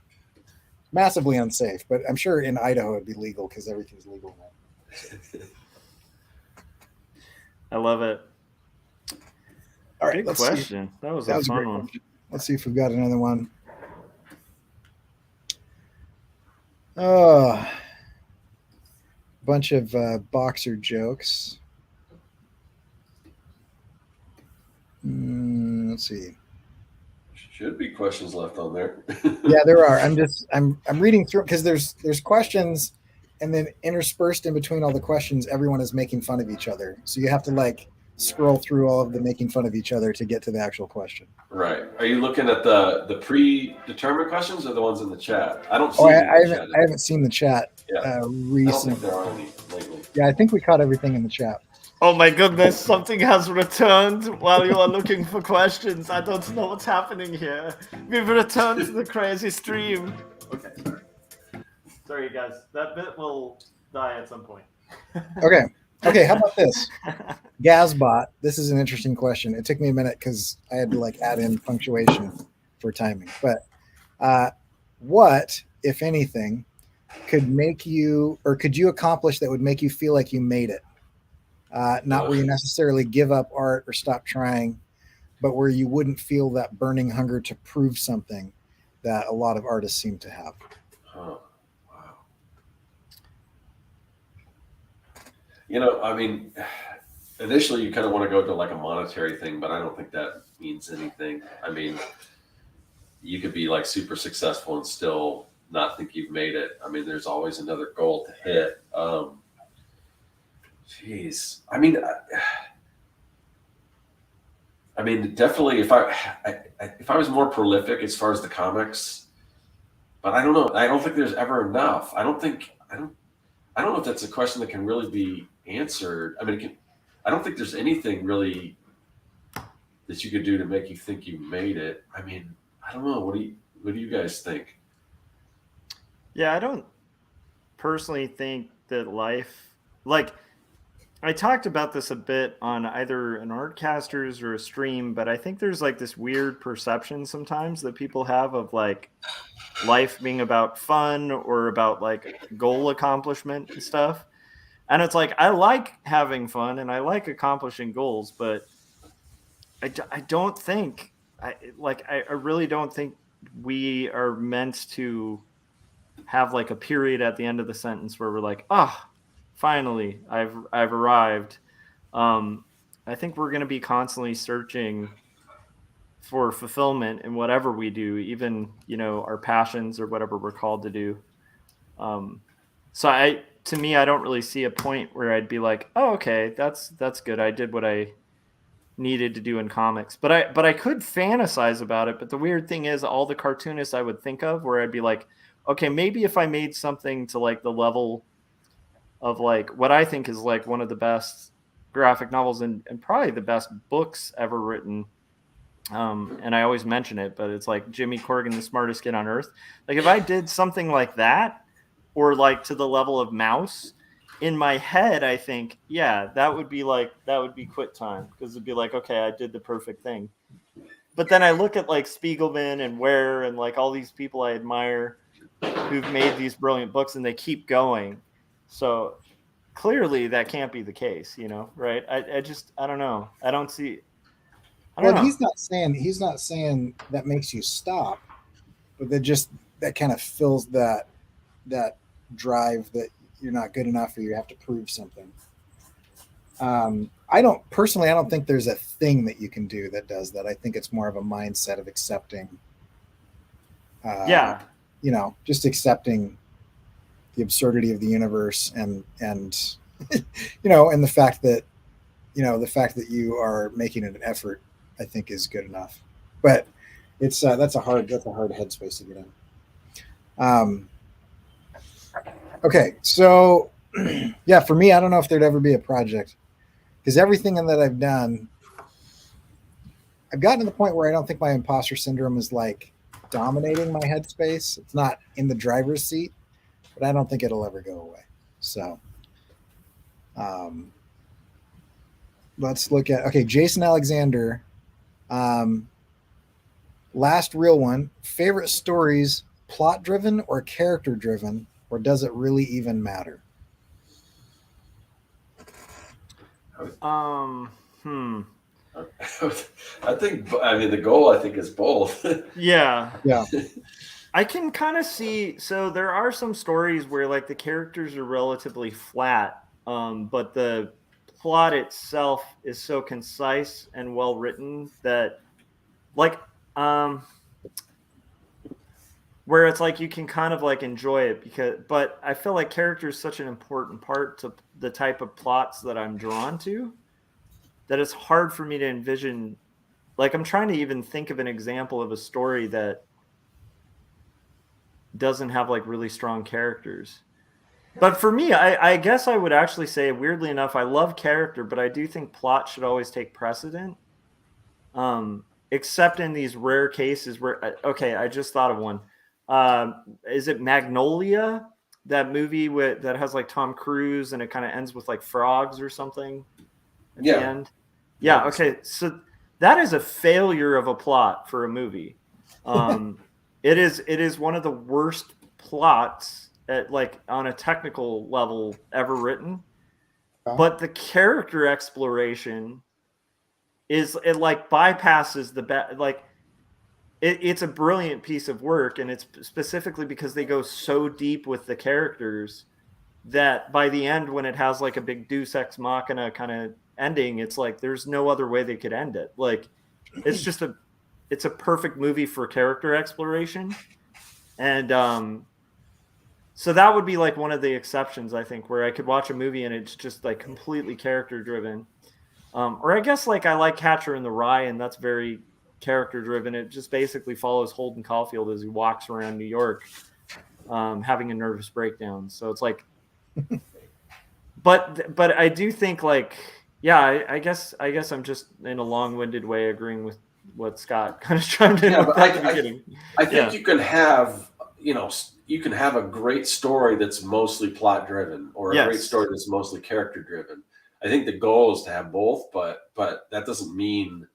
Massively unsafe, but I'm sure in Idaho it'd be legal because everything's legal now. I love it. All right, good question. That was a fun one. Let's see if we've got another one. Oh, bunch of boxer jokes. Let's see. Should be questions left on there. Yeah, there are. I'm reading through because there's questions, and then interspersed in between all the questions, everyone is making fun of each other. So you have to like scroll through all of the making fun of each other to get to the actual question. Right. Are you looking at the predetermined questions or the ones in the chat? I don't see. Oh, I haven't seen the chat recently. I don't think there are any lately. Yeah, I think we caught everything in the chat. Oh my goodness, something has returned while you are looking for questions. I don't know what's happening here. We've returned to the crazy stream. Okay, sorry. Sorry, guys. That bit will die at some point. Okay, how about this? Gazbot, this is an interesting question. It took me a minute because I had to like add in punctuation for timing. But what, if anything, could you accomplish that would make you feel like you made it? Not where you necessarily give up art or stop trying, but where you wouldn't feel that burning hunger to prove something that a lot of artists seem to have. Huh. Wow. You know, I mean, initially you kind of want to go to like a monetary thing, but I don't think that means anything. I mean, you could be like super successful and still not think you've made it. I mean, there's always another goal to hit. Jeez. I mean, definitely if I was more prolific as far as the comics, but I don't know. I don't think there's ever enough. I don't know if that's a question that can really be answered. I mean, I don't think there's anything really that you could do to make you think you made it. I mean, I don't know. What do you guys think? Yeah, I don't personally think that life, like, I talked about this a bit on either an Artcasters or a stream, but I think there's like this weird perception sometimes that people have of like life being about fun or about like goal accomplishment and stuff. And it's like, I like having fun and I like accomplishing goals, but I don't think, I really don't think we are meant to have like a period at the end of the sentence where we're like, finally, I've arrived. I think we're going to be constantly searching for fulfillment in whatever we do, even, our passions or whatever we're called to do. So to me, I don't really see a point where I'd be like, oh, okay, that's good. I did what I needed to do in comics, but I could fantasize about it. But the weird thing is all the cartoonists I would think of where I'd be like, okay, maybe if I made something to like the level of like what I think is like one of the best graphic novels and probably the best books ever written. And I always mention it, but it's like Jimmy Corrigan, the smartest kid on earth. Like if I did something like that, or like to the level of Mouse, in my head, I think, yeah, that would be quit time, because it'd be like, okay, I did the perfect thing. But then I look at like Spiegelman and Ware and like all these people I admire who've made these brilliant books and they keep going. So clearly that can't be the case, right? I don't know. I don't know. He's not saying that makes you stop, but that kind of fills that drive that you're not good enough or you have to prove something. I don't think there's a thing that you can do that does that. I think it's more of a mindset of accepting. Just accepting the absurdity of the universe and and the fact that you are making it an effort, I think is good enough. But it's that's a hard headspace to get in. Okay, so yeah, for me, I don't know if there'd ever be a project, because everything that I've done, I've gotten to the point where I don't think my imposter syndrome is like dominating my headspace. It's not in the driver's seat, but I don't think it'll ever go away. So let's look at, Jason Alexander. Last real one. Favorite stories, plot driven or character driven, or does it really even matter? I think, the goal, I think, is both. Yeah. I can kind of see, so there are some stories where like the characters are relatively flat, but the plot itself is so concise and well written that like where it's like you can kind of like enjoy it but I feel like character is such an important part to the type of plots that I'm drawn to that it's hard for me to envision. Like, I'm trying to even think of an example of a story that doesn't have like really strong characters. But for me, I guess I would actually say, weirdly enough, I love character, but I do think plot should always take precedent. Except in these rare cases where, okay, I just thought of one. Is it Magnolia? That movie that has like Tom Cruise and it kind of ends with like frogs or something at the end? Yeah, okay. So that is a failure of a plot for a movie. It is one of the worst plots like on a technical level ever written. But the character exploration it like bypasses it's a brilliant piece of work, and it's specifically because they go so deep with the characters that by the end, when it has like a big Deus Ex Machina kind of ending, it's like there's no other way they could end it. Like it's a perfect movie for character exploration. And so that would be like one of the exceptions, I think, where I could watch a movie and it's just like completely character driven. Or I guess like I like Catcher in the Rye, and that's very character driven. It just basically follows Holden Caulfield as he walks around New York, having a nervous breakdown. So it's like, but I do think like, yeah, I guess I'm just in a long-winded way agreeing with what Scott kind of chimed in with at the beginning. I think you can have, you can have a great story that's mostly plot driven, or a great story that's mostly character driven. I think the goal is to have both, but that doesn't mean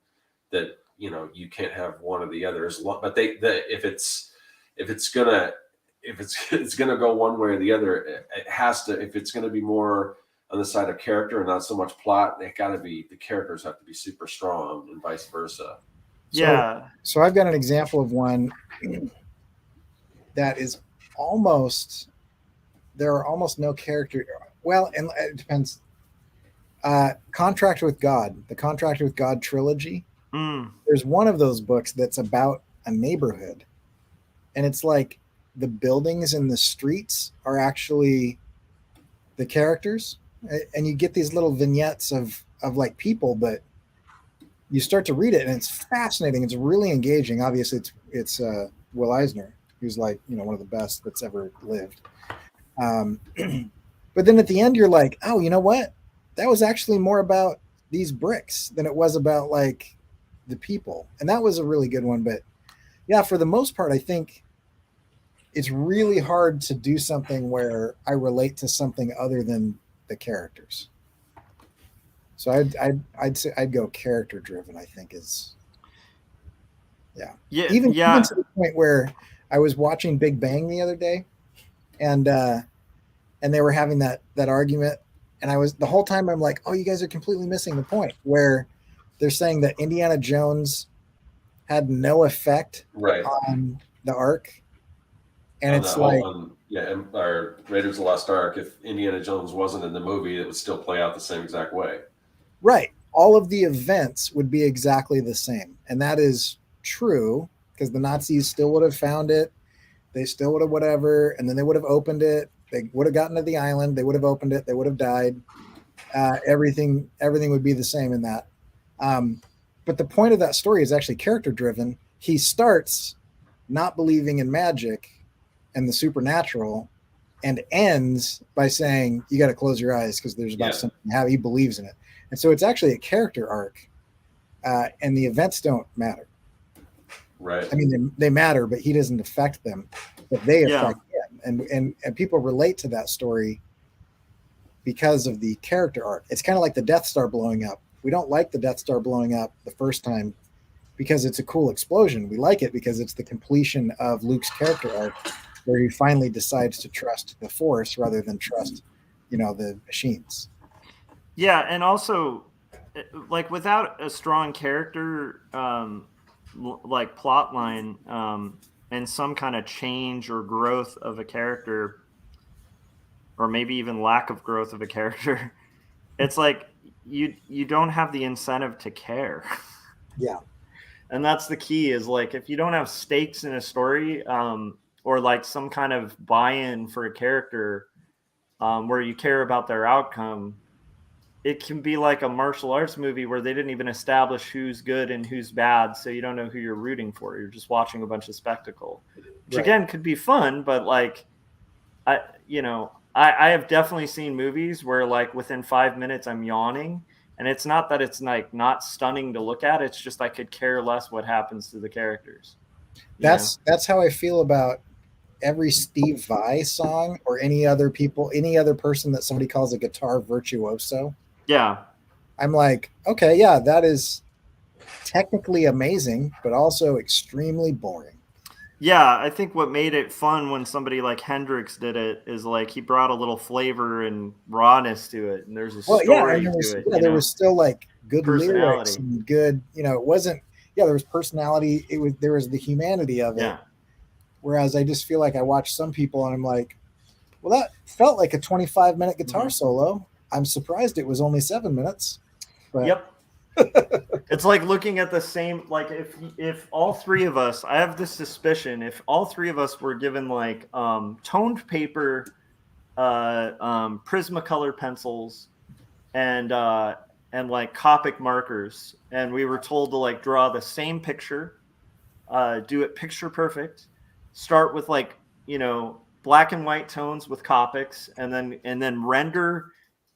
that you can't have one or the other. But if it's gonna go one way or the other, it has to. If it's gonna be more on the side of character and not so much plot, the characters have to be super strong, and vice versa. Yeah. So I've got an example of one that is there are almost no character. Well, and it depends. Contract with God, the Contract with God trilogy. There's one of those books that's about a neighborhood, and it's like the buildings and the streets are actually the characters, and you get these little vignettes of like people, but you start to read it and it's fascinating. It's really engaging. Obviously it's Will Eisner, who's like, one of the best that's ever lived. But then at the end you're like, oh, you know what? That was actually more about these bricks than it was about like the people. And that was a really good one. But yeah, for the most part, I think it's really hard to do something where I relate to something other than the characters. So I'd say I'd go character driven, I think is. Even to the point where I was watching Big Bang the other day, and they were having that argument. And the whole time I'm like, oh, you guys are completely missing the point, where they're saying that Indiana Jones had no effect on the Ark. And it's like, or Raiders of the Lost Ark, if Indiana Jones wasn't in the movie, it would still play out the same exact way. Right. All of the events would be exactly the same. And that is true, because the Nazis still would have found it. They still would have whatever. And then they would have opened it. They would have gotten to the island. They would have opened it. They would have died. Everything would be the same in that. But the point of that story is actually character driven. He starts not believing in magic and the supernatural, and ends by saying, you got to close your eyes because there's about something, how he believes in it. And so it's actually a character arc, and the events don't matter. Right. I mean, they matter, but he doesn't affect them, but they affect him. And people relate to that story because of the character arc. It's kind of like the Death Star blowing up. We don't like the Death Star blowing up the first time because it's a cool explosion. We like it because it's the completion of Luke's character arc, where he finally decides to trust the Force rather than trust, the machines. Yeah, and also, like, without a strong character, like plot line, and some kind of change or growth of a character, or maybe even lack of growth of a character, it's like you don't have the incentive to care. Yeah. And that's the key, is like, if you don't have stakes in a story, or like some kind of buy-in for a character where you care about their outcome, it can be like a martial arts movie where they didn't even establish who's good and who's bad, so you don't know who you're rooting for. You're just watching a bunch of spectacle, which again could be fun, but like I have definitely seen movies where like within 5 minutes I'm yawning, and it's not that it's like not stunning to look at, it's just I could care less what happens to the characters. That's how I feel about every Steve Vai song or any other person that somebody calls a guitar virtuoso. Yeah. I'm like, okay, yeah, that is technically amazing, but also extremely boring. Yeah, I think what made it fun when somebody like Hendrix did it is like he brought a little flavor and rawness to it, and there's a story to it. Yeah, there was still like good lyrics and good, it wasn't. Yeah, there was personality. There was the humanity of it. Yeah. Whereas I just feel like I watch some people and I'm like, well, that felt like a 25-minute guitar solo. I'm surprised it was only 7 minutes. But... Yep. It's like looking at the same, like if all three of us, I have this suspicion, if all three of us were given like toned paper, Prismacolor pencils, and like Copic markers, and we were told to like draw the same picture, do it picture perfect, start with like black and white tones with Copics, and then render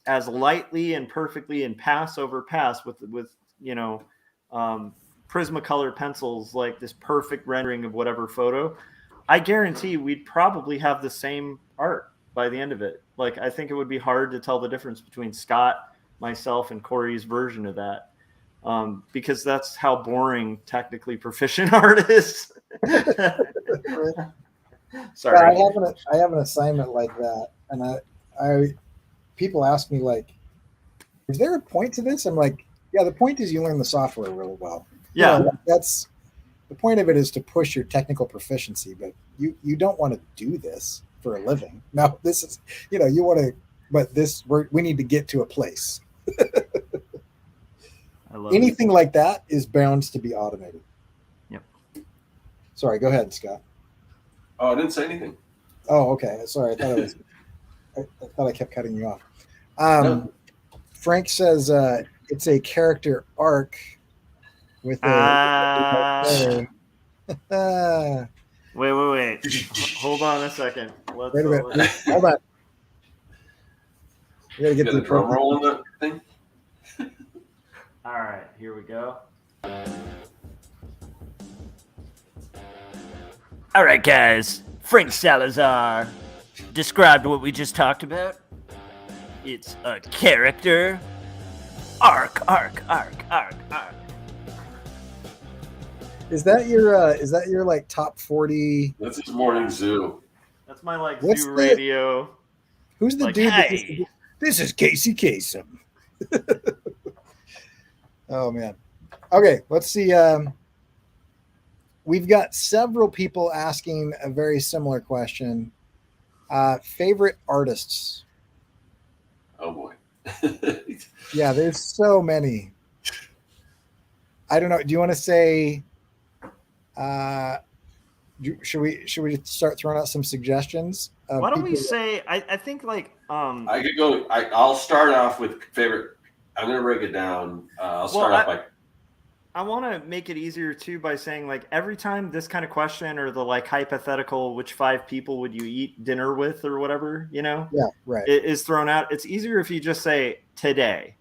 as lightly and perfectly and pass over pass with Prismacolor pencils, like this perfect rendering of whatever photo. I guarantee we'd probably have the same art by the end of it. Like, I think it would be hard to tell the difference between Scott, myself, and Cory's version of that, because that's how boring technically proficient art is. Sorry. I have an assignment like that, and I people ask me like, is there a point to this? I'm like, yeah, the point is you learn the software really well. Yeah. That's the point of it, is to push your technical proficiency, but you don't want to do this for a living. No, this is, you want to, but we need to get to a place. I love anything like that is bound to be automated. Yep. Sorry, go ahead, Scott. Oh, I didn't say anything. Oh, okay. Sorry. I thought I kept cutting you off. No. Frank says it's a character arc with a. Wait. Hold on a second. Wait a minute. Hold on. We gotta get the drum roll on that thing. All right, here we go. All right, guys. Frank Salazar described what we just talked about. It's a character arc. Is that your like top 40? That's his morning zoo. That's my like zoo radio. Who's the like, dude? Hey. This is Casey Kasem. Oh man. Okay, let's see. We've got several people asking a very similar question. Favorite artists? Oh boy. Yeah, there's so many. I don't know. Do you want to say? Should we start throwing out some suggestions? Why don't we say? I think like I could go. I'll start off with favorite. I'm gonna break it down. I'll start off by. I want to make it easier too by saying like every time this kind of question or the like hypothetical, which 5 people would you eat dinner with or whatever, Yeah, right. It is thrown out. It's easier if you just say today.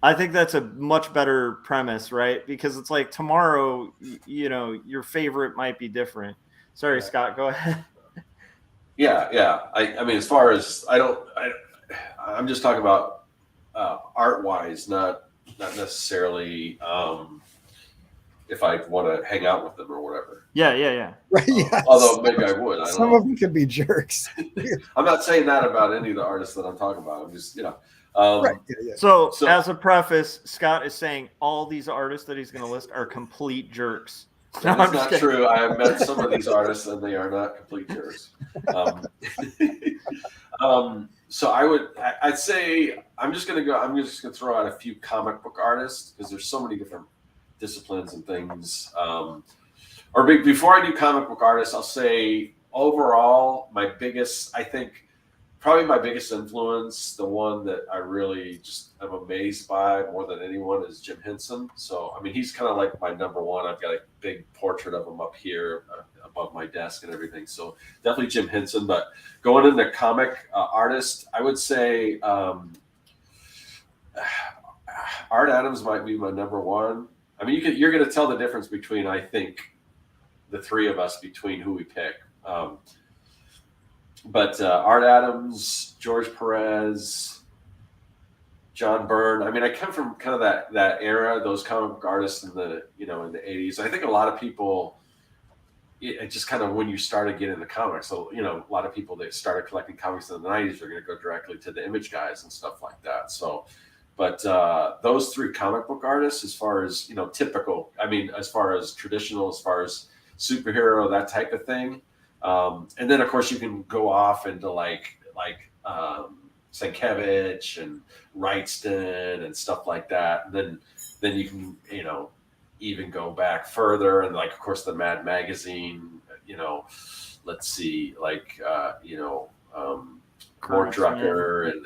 I think that's a much better premise, right? Because it's like tomorrow, your favorite might be different. Sorry, right. Scott, go ahead. Yeah. I mean, as far as I'm just talking about art-wise, not necessarily if I want to hang out with them or whatever. Yeah. Right. Yeah. Although maybe I would. Some of them could be jerks. I'm not saying that about any of the artists that I'm talking about. I'm just, right. Yeah. So as a preface, Scott is saying all these artists that he's going to list are complete jerks. That's not true. I have met some of these artists and they are not complete jerks. So I'd say I'm just going to throw out a few comic book artists because there's so many different disciplines and things. Before I do comic book artists, I'll say overall, probably my biggest influence, the one that I really just am amazed by more than anyone, is Jim Henson. So, I mean, he's kind of like my number one. I've got a big portrait of him up here above my desk and everything. So definitely Jim Henson. But going into comic artist, I would say Art Adams might be my number one. I mean, you're going to tell the difference between, I think, the three of us, between who we pick. But Art Adams, George Perez, John Byrne. I mean, I come from kind of that era, those comic book artists in the 80s. I think a lot of people, it just kind of, when you started getting into comics, so a lot of people that started collecting comics in the 90s are going to go directly to the Image guys and stuff like that. So, but those three comic book artists, as far as typical, I mean, as far as traditional, as far as superhero, that type of thing. And then of course you can go off into like Sienkiewicz and Wrightston and stuff like that. And then you can, even go back further, and like, of course, the Mad Magazine, let's see, like, Mort Drucker and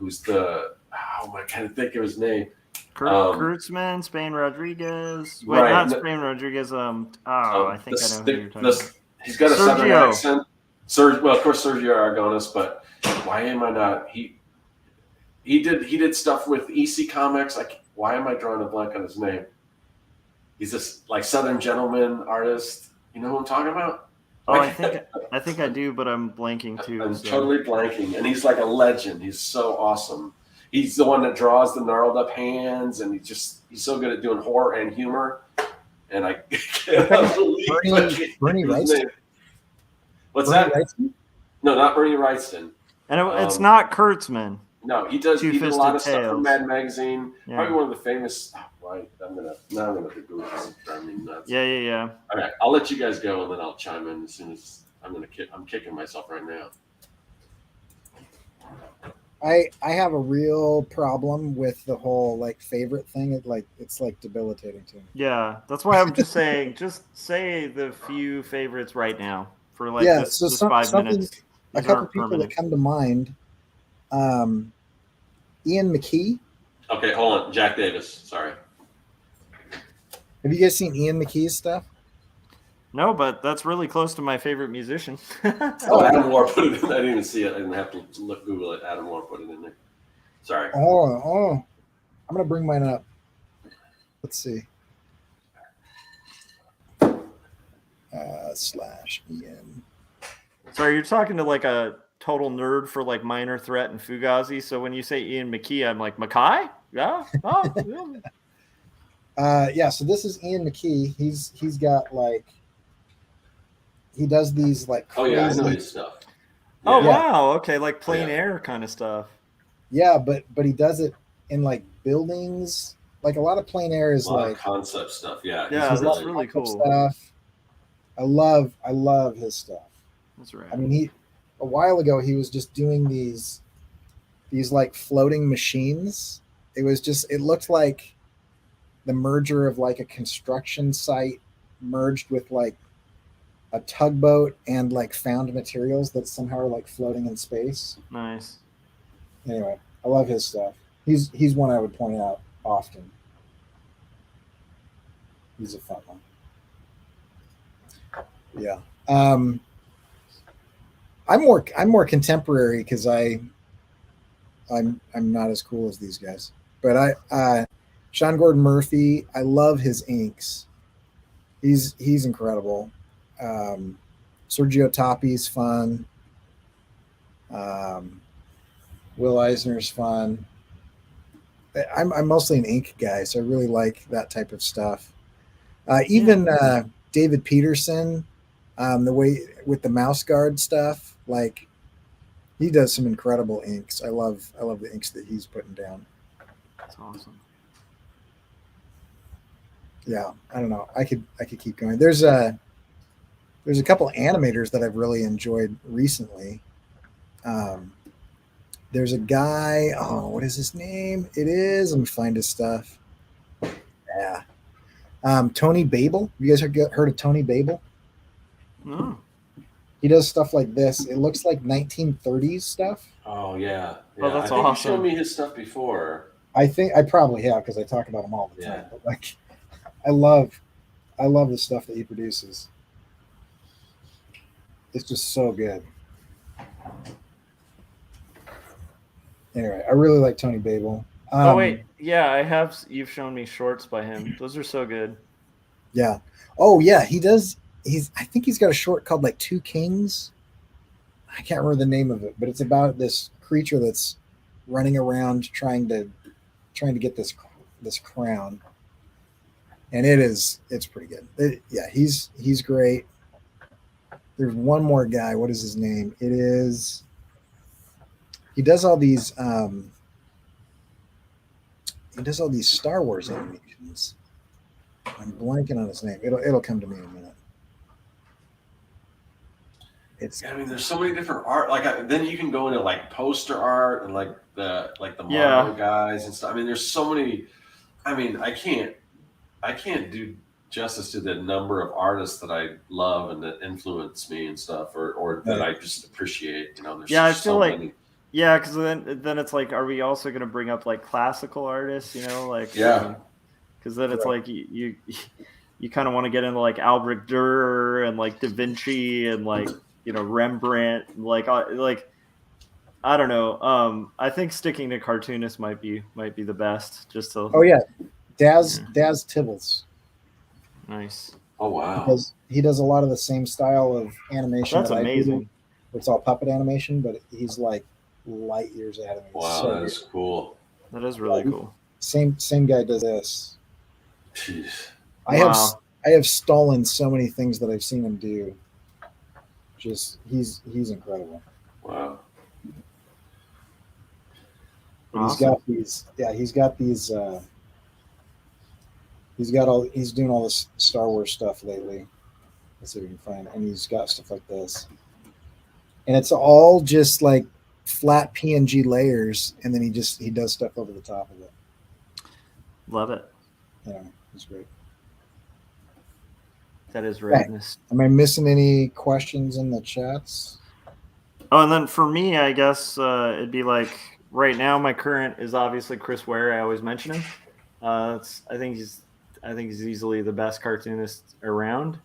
I can't think of his name. Kurtzman, Spain Rodriguez. Wait, right. not Spain Rodriguez. I think I know who you're talking about. He's got a southern accent. Well, of course, Sergio Aragonis, but why am I not? He did stuff with EC Comics. Like, why am I drawing a blank on his name? He's this like Southern gentleman artist. You know who I'm talking about? Oh, I think I do, but I'm blanking too. I'm totally blanking, and he's like a legend. He's so awesome. He's the one that draws the gnarled up hands, and he's so good at doing horror and humor. And I can't believe Bernie Wrightston. What's that? Wrightston? No, not Bernie Wrightston. And it's not Kurtzman. No, he did a lot of stuff from Mad Magazine. Yeah. Probably one of the famous. Right, I'm gonna have to Google this. Driving me nuts. Yeah. All right, I'll let you guys go, and then I'll chime in as soon as I'm kicking myself right now. I have a real problem with the whole like favorite thing. It's like debilitating to me. Yeah, that's why I'm just saying, just say the few favorites right now for like this 5 minutes. A couple people that come to mind. Ian Mckee. Okay, hold on. Jack Davis. Sorry. Have you guys seen Ian McKee's stuff? No, but that's really close to my favorite musician. Adam Moore put it in. I didn't even see it. I didn't have to Google it. Adam Moore put it in there. Sorry. Oh. I'm going to bring mine up. Let's see. /Ian. Sorry, you're talking to like a total nerd for like Minor Threat and Fugazi. So when you say Ian Mckee, I'm like, Mckee? Yeah. Oh, yeah. So this is Ian Mckee. He's got like, he does these like crazy... Oh yeah, I know his stuff. Yeah. Oh wow, okay, like plein air kind of stuff. Yeah, but he does it in like buildings. Like a lot of plein air is like concept stuff. Yeah, that's really cool stuff. I love his stuff. That's right. I mean, a while ago he was just doing these like floating machines. It looked like the merger of like a construction site merged with like a tugboat and like found materials that somehow are like floating in space. Nice. Anyway, I love his stuff. He's one I would point out often. He's a fun one. Yeah. I'm more contemporary because I'm not as cool as these guys. But Sean Gordon Murphy, I love his inks. He's incredible. Sergio Tappi's fun. Will Eisner's fun. I'm mostly an ink guy, so I really like that type of stuff. Even David Peterson, the way with the mouse guard stuff, like he does some incredible inks. I love the inks that he's putting down. That's awesome. Yeah, I don't know. I could keep going. There's a couple animators that I've really enjoyed recently. There's a guy. Oh, what is his name? Let me find his stuff. Yeah. Tony Babel. Have you guys heard of Tony Babel? No. He does stuff like this. It looks like 1930s stuff. Oh yeah. Oh, that's I think awesome. you showed me his stuff before. I think I probably have because I talk about him all the time. Yeah. But like, I love the stuff that he produces. It's just so good. Anyway, I really like Tony Babel. Oh wait, yeah, you've shown me shorts by him. Those are so good. Yeah. Oh yeah, he does. I think he's got a short called like Two Kings. I can't remember the name of it, but it's about this creature that's running around trying to get this crown, and it's pretty good. He's great. There's one more guy. What is his name? He does all these Star Wars animations. I'm blanking on his name. It'll come to me in a minute. I mean, there's so many different art. Like then you can go into like poster art and like the Marvel guys and stuff. I mean, there's so many. I mean, I can't do justice to the number of artists that I love and that influence me and stuff, or that I just appreciate. You know, there's I feel so like many. Yeah, because then it's like, are we also going to bring up like classical artists? You know, like because then it's like you kind of want to get into like Albrecht Dürer and like Da Vinci and like Rembrandt, like I don't know. I think sticking to cartoonists might be the best. Just to Daz Tibbles. Nice. Oh wow. He does a lot of the same style of animation. That's amazing. It's all puppet animation, but he's like light years ahead of me. Wow, that is cool. That is really cool. Same guy does this. Jeez. I have stolen so many things that I've seen him do. Just he's incredible. Wow. Awesome. He's doing all this Star Wars stuff lately. Let's see if we can find it. And he's got stuff like this. And it's all just like flat PNG layers, and then he does stuff over the top of it. Love it. Yeah, it's great. That is redness. Am I missing any questions in the chats? Oh, and then for me, I guess it'd be like right now. My current is obviously Chris Ware. I always mention him. I think he's easily the best cartoonist around.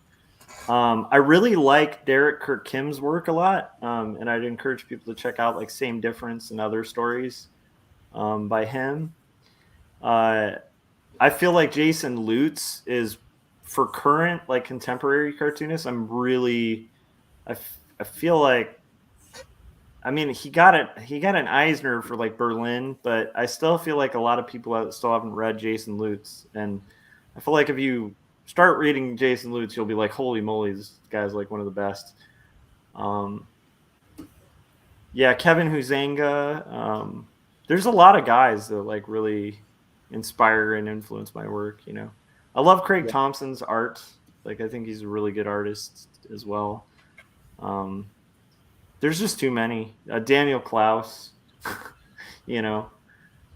I really like Derek Kirk Kim's work a lot, and I'd encourage people to check out like Same Difference and other stories by him. I feel like Jason Lutz is, for current like contemporary cartoonists, I feel like, I mean, he got an Eisner for like Berlin, but I still feel like a lot of people still haven't read Jason Lutz, and I feel like if you start reading Jason Lutz, you'll be like, holy moly, this guy's like one of the best. Kevin Huizenga. There's a lot of guys that like really inspire and influence my work. I love Craig Thompson's art. Like, I think he's a really good artist as well. There's just too many. Daniel Klaus. A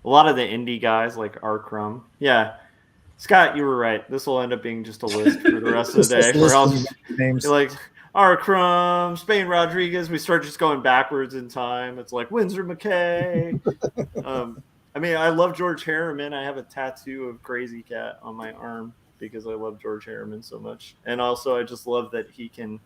lot of the indie guys like R. Crumb. Yeah. Scott, you were right. This will end up being just a list for the rest of the day. For all names like R. Crumb, Spain Rodriguez. We start just going backwards in time. It's like Winsor McKay. I mean, I love George Harriman. I have a tattoo of Crazy Cat on my arm because I love George Harriman so much. And also, I just love that he can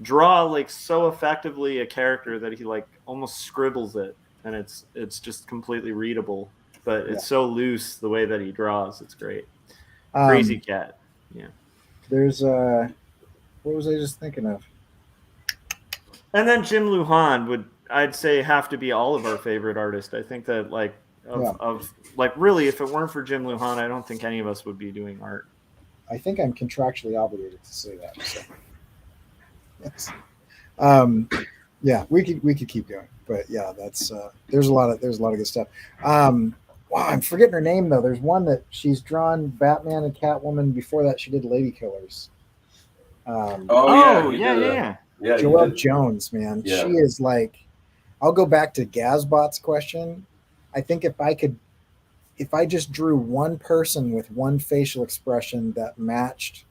draw like so effectively a character that he like almost scribbles it, and it's just completely readable. But it's so loose the way that he draws. It's great. Crazy Cat. Yeah. There's what was I just thinking of? And then Jim Lujan would, I'd say, have to be all of our favorite artists. I think that of really, if it weren't for Jim Lujan, I don't think any of us would be doing art. I think I'm contractually obligated to say that. So. Yes. We could keep going, but yeah, that's there's a lot of good stuff. Wow, I'm forgetting her name though. There's one that she's drawn Batman and Catwoman. Before that, she did Lady Killers. Yeah. Joelle Jones, man, she is like. I'll go back to Gazbot's question. I think if I just drew one person with one facial expression that matched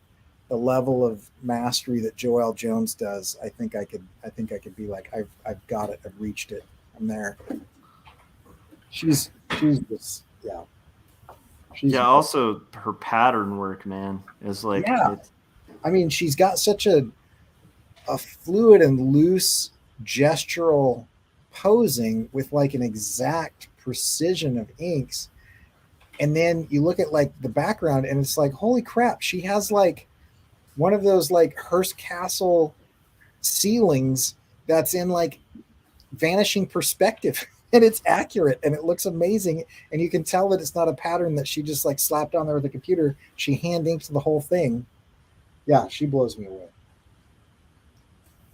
the level of mastery that Joelle Jones does, I think I could be like, I've got it. I've reached it. I'm there. She's just, yeah. Yeah, also her pattern work, man, is like, yeah. I mean, she's got such a fluid and loose gestural posing with like an exact precision of inks. And then you look at like the background and it's like, holy crap, she has like one of those like Hearst Castle ceilings that's in like vanishing perspective. And it's accurate and it looks amazing. And you can tell that it's not a pattern that she just like slapped on there with a computer. She hand inked the whole thing. Yeah, she blows me away.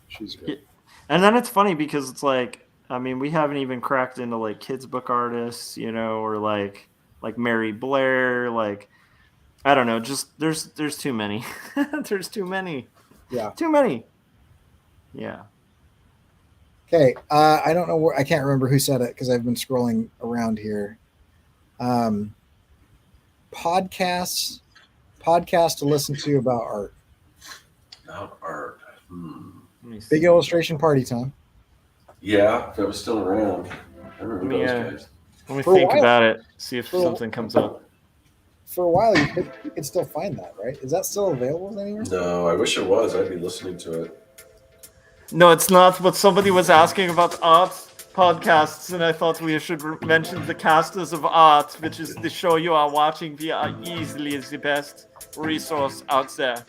She's great. And then it's funny because it's like, I mean, we haven't even cracked into like kids book artists, you know, or like Mary Blair, like, I don't know, just there's too many. There's too many. Yeah. Too many. Yeah. Okay. I don't know where, I can't remember who said it because I've been scrolling around here. Podcast to listen to about art. About art. Big Illustration Party Time. Yeah, that was still around. I remember those guys. Let me think about it. See if something comes up. For a while, you could still find that, right? Is that still available anywhere? No, I wish it was. I'd be listening to it. No, it's not. But somebody was asking about art podcasts, and I thought we should mention the Casters of Art, which is the show you are watching via easily the best resource out there.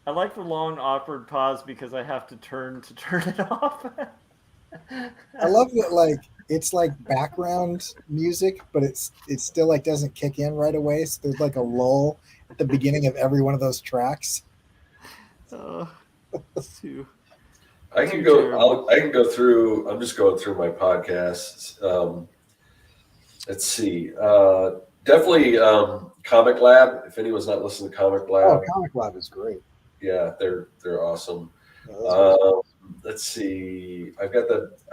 I like the long awkward pause because I have to turn it off. I love that, like, it's like background music, but it's still like doesn't kick in right away. So there's like a lull at the beginning of every one of those tracks. I can go through. I'm just going through my podcasts. Let's see. Definitely Comic Lab. If anyone's not listening to Comic Lab, Comic Lab is great. Yeah, they're awesome. Let's see. I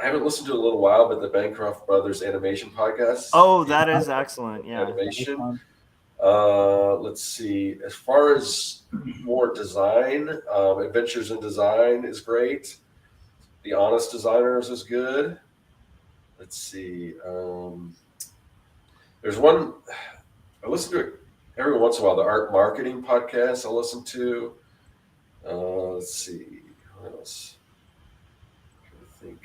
haven't listened to it in a little while, but the Bancroft Brothers animation podcast. Oh, that is excellent. Yeah. Animation. Let's see. As far as more design, Adventures in Design is great. The Honest Designers is good. Let's see. There's one I listen to it every once in a while. The Art Marketing podcast I listen to. Let's see. What else? I'm trying to think.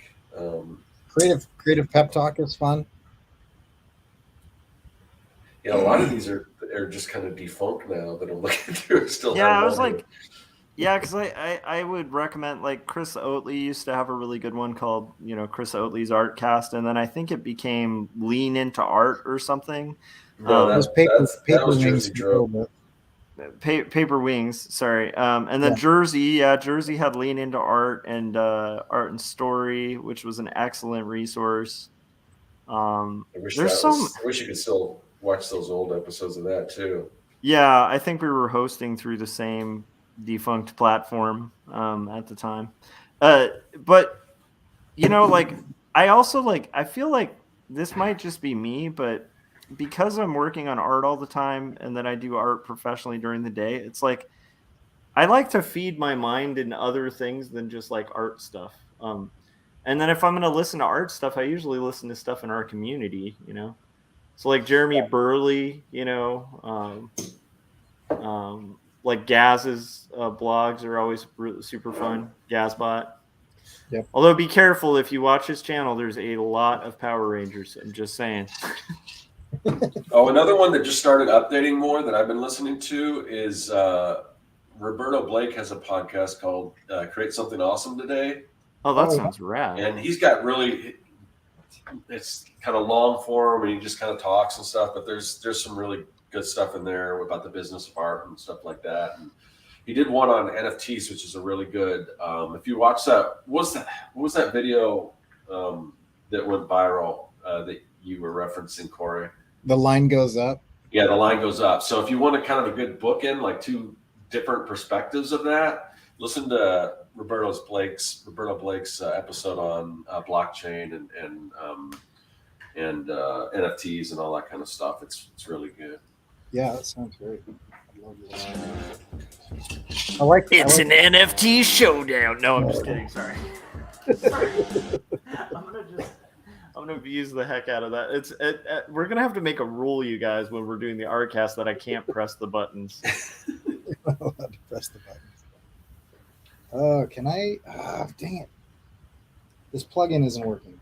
Creative Pep Talk is fun. Yeah, a lot of these are just kind of defunct now that I'm looking through. Still, yeah, I was like, yeah, because I would recommend, like, Chris Oatley used to have a really good one called, you know, Chris Oatley's Artcast, and then I think it became Lean Into Art or something. No, that was Wings. Paper Wings, sorry. And then Jersey had Lean Into Art and Art and Story, which was an excellent resource. I wish you could still watch those old episodes of that too. Yeah, I think we were hosting through the same defunct platform at the time. But you know, like, I also I feel like this might just be me, but because I'm working on art all the time and then I do art professionally during the day, it's like I like to feed my mind in other things than just like art stuff. And then if I'm going to listen to art stuff, I usually listen to stuff in our community, you know. So like Jeremy Burley, you know, like Gaz's blogs are always super fun. Gazbot. Yep. Although be careful, if you watch his channel, there's a lot of Power Rangers. I'm just saying. Oh, another one that just started updating more that I've been listening to is Roberto Blake has a podcast called Create Something Awesome Today. Oh, that sounds rad. And he's got it's kind of long form and he just kind of talks and stuff, but there's some really good stuff in there about the business of art and stuff like that. And he did one on NFTs, which is a really good. If you watch that, what was that video that went viral that you were referencing, Cory? The line goes up. Yeah, the line goes up. So if you want a kind of a good bookend, like two different perspectives of that, listen to Roberto Blake's episode on blockchain and NFTs and all that kind of stuff. It's really good. Yeah, that sounds great. I love this. I like an NFT showdown. No, I'm just kidding. Sorry. I'm gonna abuse the heck out of that. We're gonna have to make a rule, you guys, when we're doing the Artcast that I can't press the buttons. I'm allowed to press the buttons. Oh, can I? Dang it! This plugin isn't working.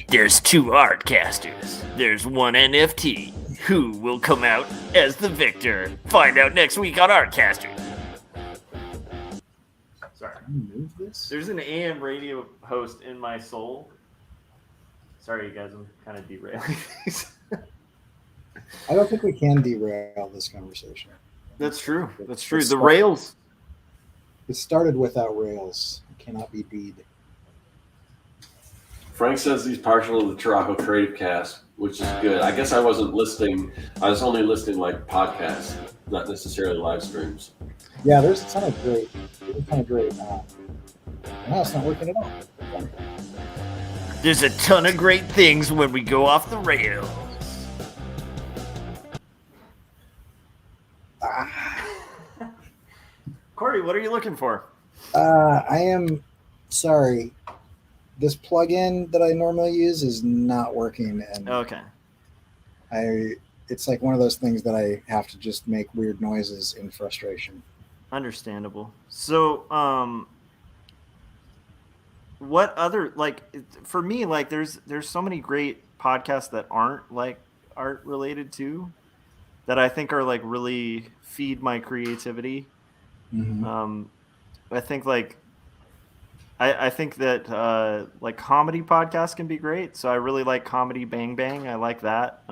There's 2 Artcasters. There's 1 NFT. Who will come out as the victor? Find out next week on Artcasters. Sorry. Can I move this? There's an AM radio host in my soul. Sorry, you guys, I'm kind of derailing these. I don't think we can derail this conversation. That's true. That's true. The rails. It started without rails. It cannot be deed. Frank says he's partial to the Taraco Creative Cast, which is good. I guess I wasn't listening. I was only listening like podcasts, not necessarily live streams. Yeah, there's a ton of great. No, it's not working at all. There's a ton of great things when we go off the rails. Cory, what are you looking for? I am sorry. This plugin that I normally use is not working, and Okay. It's like one of those things that I have to just make weird noises in frustration. Understandable. So, what other, like, for me, like, there's so many great podcasts that aren't like art related too, that I think are like really feed my creativity. Mm-hmm. I think like I think that like comedy podcasts can be great. So I really like Comedy Bang Bang. I like that.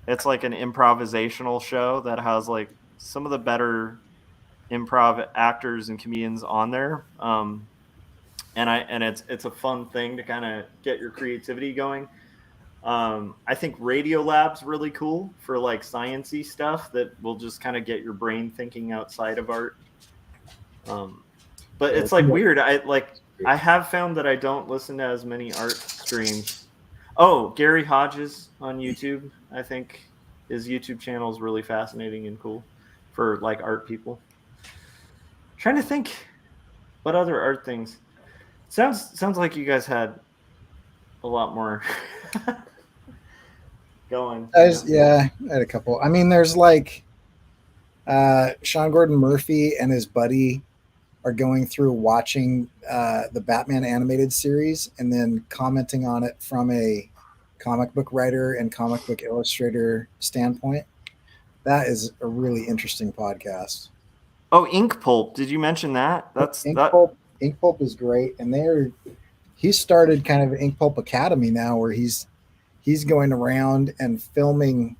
It's like an improvisational show that has like some of the better improv actors and comedians on there. And it's a fun thing to kind of get your creativity going. I think Radio Lab's really cool for like sciencey stuff that will just kind of get your brain thinking outside of art. But it's like weird. I have found that I don't listen to as many art streams. Oh, Gary Hodges on YouTube, I think his YouTube channel is really fascinating and cool for like art people. Trying to think what other art things. Sounds like you guys had a lot more going. Yeah, I had a couple. I mean, there's like Sean Gordon Murphy and his buddy are going through watching the Batman animated series and then commenting on it from a comic book writer and comic book illustrator standpoint. That is a really interesting podcast. Oh, Ink Pulp. Did you mention that? Ink Pulp is great, and he started kind of Ink Pulp Academy now, where he's going around and filming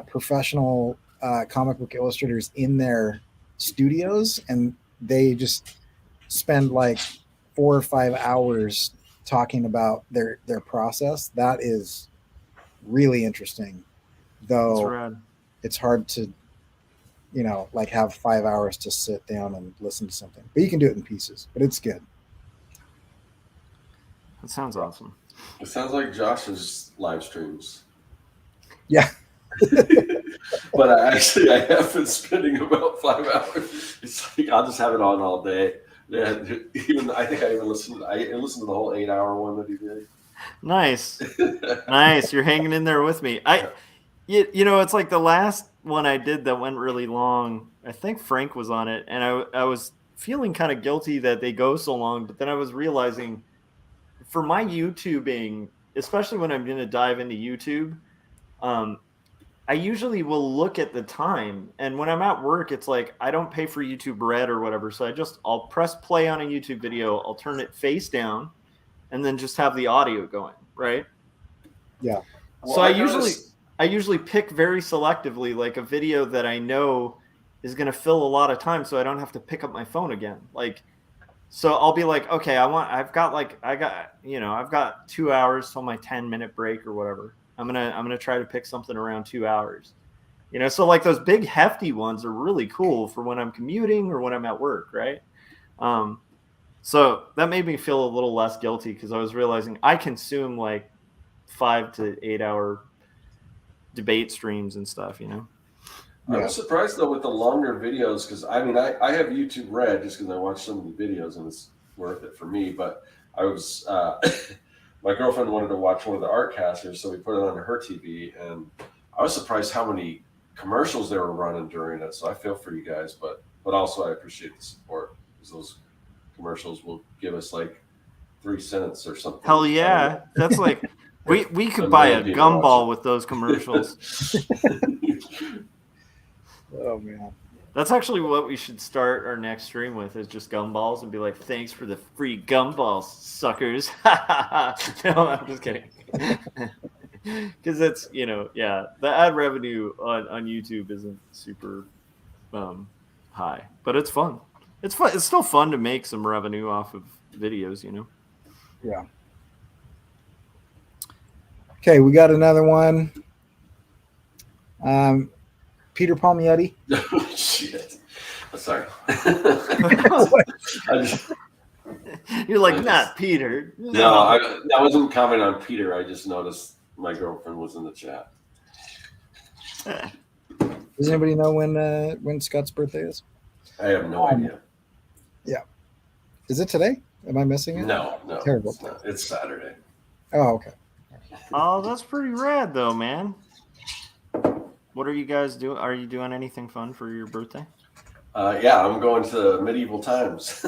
professional comic book illustrators in their studios, and they just spend like 4 or 5 hours talking about their process. That is really interesting, though. It's hard to like have 5 hours to sit down and listen to something, but you can do it in pieces, but it's good. That sounds awesome. It sounds like Josh's live streams. Yeah. But I have been spending about 5 hours. It's like I'll just have it on all day. Yeah, I think I even listened to the whole 8-hour one that he did. Nice. Nice. You're hanging in there with me. It's like the last one I did that went really long. I think Frank was on it, and I was feeling kind of guilty that they go so long, but then I was realizing for my YouTubing, especially when I'm going to dive into YouTube, I usually will look at the time, and when I'm at work, it's like I don't pay for YouTube Red or whatever, so I'll press play on a YouTube video, I'll turn it face down, and then just have the audio going, right? Yeah. So I usually pick very selectively, like a video that I know is going to fill a lot of time, so I don't have to pick up my phone again. Like, so I'll be like, okay, I've got 2 hours till my 10-minute break or whatever. I'm gonna try to pick something around 2 hours. So like those big hefty ones are really cool for when I'm commuting or when I'm at work, right? So that made me feel a little less guilty because I was realizing I consume like 5 to 8 hour debate streams and stuff, you know. I was surprised though with the longer videos, because I mean I have YouTube Red just because I watch some of the videos and it's worth it for me. But I was my girlfriend wanted to watch one of the Artcasters, so we put it on her TV, and I was surprised how many commercials they were running during it. So I feel for you guys, but also I appreciate the support, because those commercials will give us like 3 cents or something. Hell yeah, that's like we could buy a gumball with those commercials. Oh man, that's actually what we should start our next stream with, is just gumballs and be like, thanks for the free gumballs, suckers. No, I'm just kidding. Because it's, you know, yeah, the ad revenue on YouTube isn't super high, but it's fun. It's fun. It's still fun to make some revenue off of videos, you know. Yeah. Okay, we got another one. Peter Palmietti. Oh, shit. Sorry. You're like, not Peter. No, I wasn't commenting on Peter. I just noticed my girlfriend was in the chat. Does anybody know when Scott's birthday is? I have no idea. Yeah. Is it today? Am I missing it? No. Terrible. It's Saturday. Oh, okay. Oh, that's pretty rad, though, man. What are you guys doing? Are you doing anything fun for your birthday? Yeah, I'm going to Medieval Times.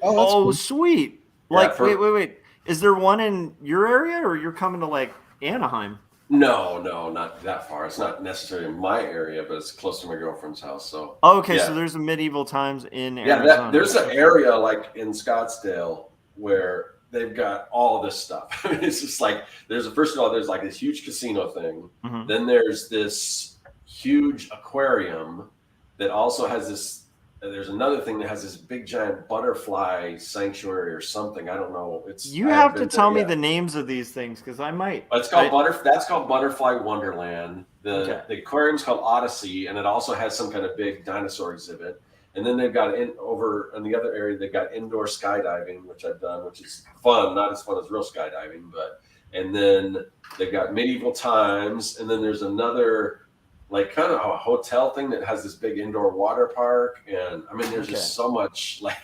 Oh, cool. Sweet. Like, wait. Is there one in your area, or you're coming to like Anaheim? No, not that far. It's not necessarily in my area, but it's close to my girlfriend's house. So. Oh, okay, yeah. So there's a Medieval Times in Arizona. Yeah, there's an area like in Scottsdale where they've got all this stuff. I mean, it's just like first of all, there's like this huge casino thing. Mm-hmm. Then there's this huge aquarium that also has this. There's another thing that has this big giant butterfly sanctuary or something. I don't know. You have to tell me the names of these things, because I might. That's called Butterfly Wonderland. The aquarium's called Odyssey, and it also has some kind of big dinosaur exhibit. And then they've got over in the other area, they've got indoor skydiving, which I've done, which is fun. Not as fun as real skydiving, and then they've got Medieval Times, and then there's another like kind of a hotel thing that has this big indoor water park. And I mean, there's just so much like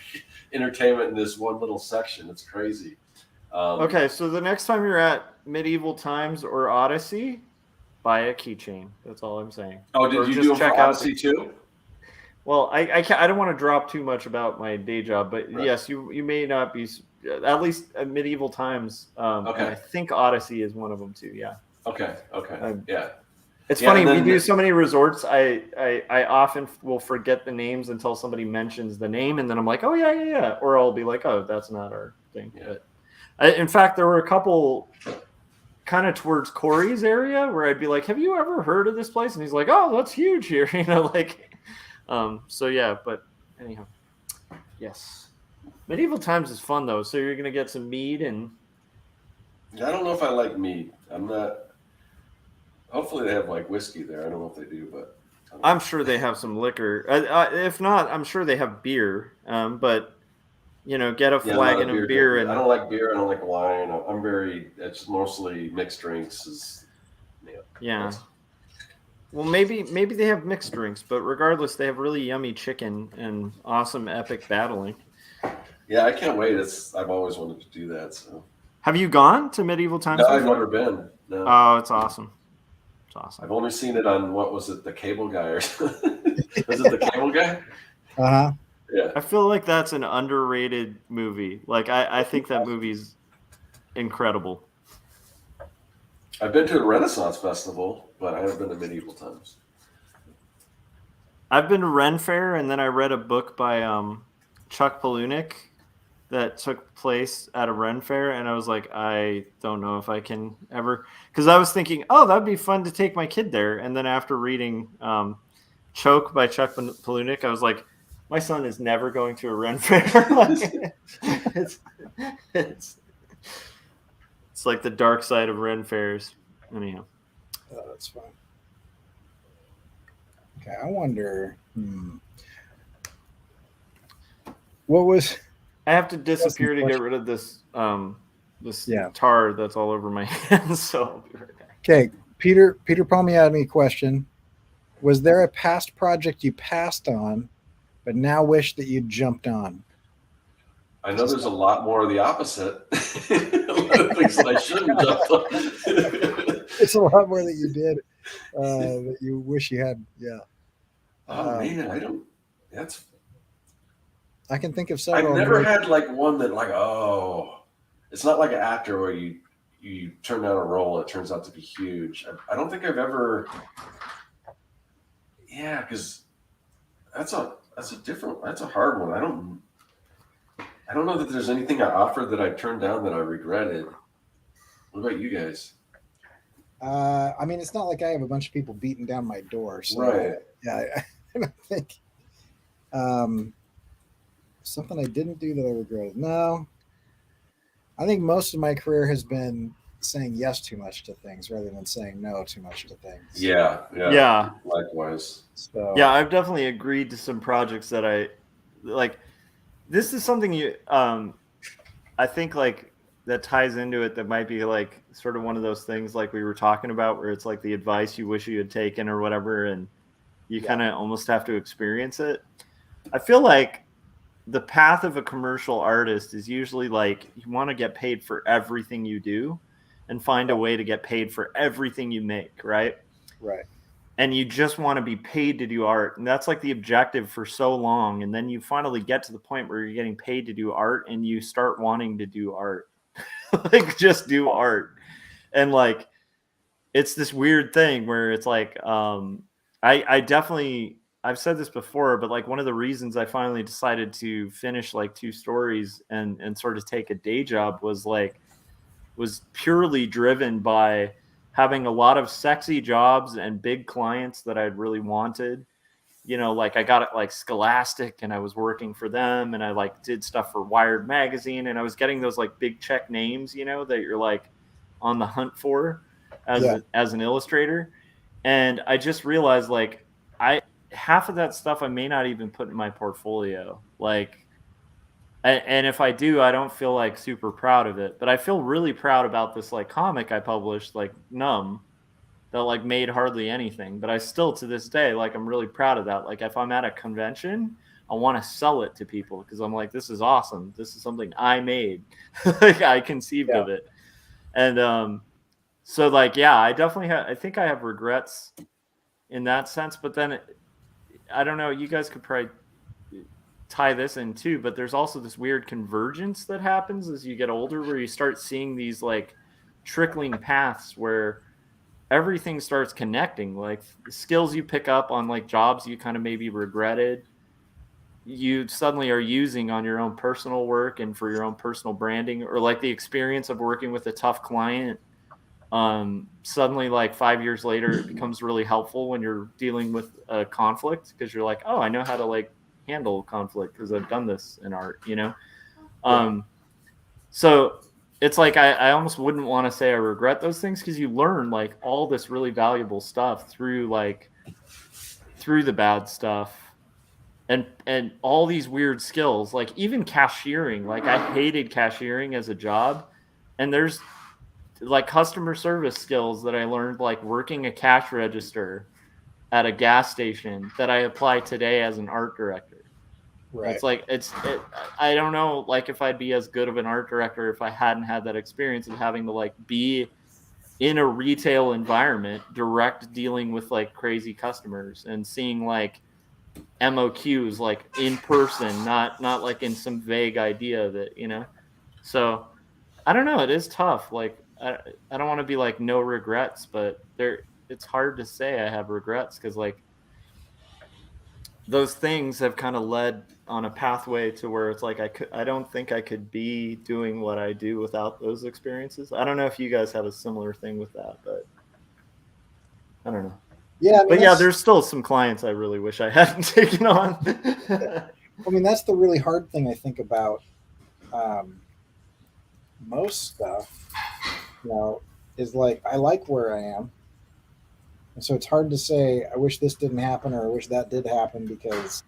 entertainment in this one little section. It's crazy. Okay, so the next time you're at Medieval Times or Odyssey, buy a keychain. That's all I'm saying. Oh, did you do check Odyssey too? Well, I don't want to drop too much about my day job, but yes, you may not be, at least at Medieval Times. Okay. And I think Odyssey is one of them too. Yeah. Okay. Yeah. It's funny, we do so many resorts. I often will forget the names until somebody mentions the name, and then I'm like, oh yeah. Or I'll be like, oh, that's not our thing. Yeah. But in fact, there were a couple kind of towards Cory's area where I'd be like, have you ever heard of this place? And he's like, oh, that's huge here. You know, like, so yeah, but anyhow, yes. Medieval Times is fun though. So you're going to get some mead and. I don't know if I like mead. I'm not. Hopefully they have like whiskey there. I don't know if they do, but. I'm sure they have some liquor. If not, I'm sure they have beer. But, you know, get a flagon of beer. And I don't like beer. I don't like wine. It's mostly mixed drinks. Yeah. Well, maybe they have mixed drinks, but regardless, they have really yummy chicken and awesome epic battling. Yeah, I can't wait. I've always wanted to do that. So. Have you gone to Medieval Times? No, I've never been. No. Oh, it's awesome. It's awesome. I've only seen it on, what was it, the Cable Guy or something? Was it the Cable Guy? Uh-huh. Yeah. I feel like that's an underrated movie. Like, I think that movie's incredible. I've been to a Renaissance festival, but I haven't been to Medieval Times. I've been to Ren Fair, and then I read a book by Chuck Palahniuk that took place at a Ren Fair, and I was like, I don't know if I can ever, because I was thinking, oh, that'd be fun to take my kid there. And then after reading Choke by Chuck Palahniuk, I was like, my son is never going to a Ren Fair. It's like the dark side of Ren Fairs. Anyhow. Oh, that's fun. Okay, I wonder. What was? I have to disappear to get rid of this tar that's all over my hands. So I'll be right back. Okay, Peter Palmy had me a question. Was there a past project you passed on, but now wish that you'd jumped on? I know there's a lot more of the opposite. A lot of things that I shouldn't jumped on. It's a lot more that you did that you wish you had. Yeah. Oh man, I don't. That's. I can think of several. I've never had like one that like, oh, it's not like an actor where you turn down a role and it turns out to be huge. I don't think I've ever. Yeah, because that's a hard one. I don't know that there's anything I offered that I turned down that I regretted. What about you guys? I mean, it's not like I have a bunch of people beating down my door. So Right. Yeah, I don't think something I didn't do that I regretted. No, I think most of my career has been saying yes too much to things rather than saying no too much to things. Yeah. Likewise. So Yeah, I've definitely agreed to some projects that I like. This is something I think like that ties into it. That might be like sort of one of those things like we were talking about, where it's like the advice you wish you had taken or whatever, and you kind of almost have to experience it. I feel like the path of a commercial artist is usually like you want to get paid for everything you do and find a way to get paid for everything you make, right? Right. And you just want to be paid to do art. And that's like the objective for so long. And then you finally get to the point where you're getting paid to do art and you start wanting to do art. Like just do art. And like it's this weird thing where it's like I definitely, I've said this before, but like one of the reasons I finally decided to finish like 2 stories and sort of take a day job was purely driven by having a lot of sexy jobs and big clients that I'd really wanted. You know, like I got it like Scholastic and I was working for them and I like did stuff for Wired magazine and I was getting those like big check names, you know, that you're like on the hunt for as an illustrator. And I just realized like half of that stuff I may not even put in my portfolio. Like, and if I do, I don't feel like super proud of it, but I feel really proud about this like comic I published, like Numb, that like made hardly anything, but I still to this day, like I'm really proud of that. Like if I'm at a convention, I want to sell it to people because I'm like, this is awesome. This is something I made. Like I conceived of it. And so like, yeah, I definitely I think I have regrets in that sense, but then I don't know, you guys could probably tie this in too, but there's also this weird convergence that happens as you get older where you start seeing these like trickling paths where everything starts connecting. Like the skills you pick up on like jobs you kind of maybe regretted, you suddenly are using on your own personal work and for your own personal branding, or like the experience of working with a tough client. Suddenly like 5 years later, it becomes really helpful when you're dealing with a conflict because you're like, oh, I know how to like handle conflict because I've done this in art, you know? So it's like, I almost wouldn't want to say I regret those things because you learn like all this really valuable stuff through the bad stuff and all these weird skills, like even cashiering. Like I hated cashiering as a job, and there's like customer service skills that I learned like working a cash register at a gas station that I apply today as an art director. Right. It's like I don't know like if I'd be as good of an art director if I hadn't had that experience of having to like be in a retail environment, direct dealing with like crazy customers and seeing like MOQs like in person, not like in some vague idea of it, you know? So I don't know, it is tough. Like I don't want to be like no regrets, but it's hard to say I have regrets because like those things have kind of led on a pathway to where it's like I don't think I could be doing what I do without those experiences. I don't know if you guys have a similar thing with that, but I don't know. Yeah, I mean, but yeah, there's still some clients I really wish I hadn't taken on. I mean, that's the really hard thing I think about most stuff, you know, is like I like where I am. And so it's hard to say, I wish this didn't happen or I wish that did happen because,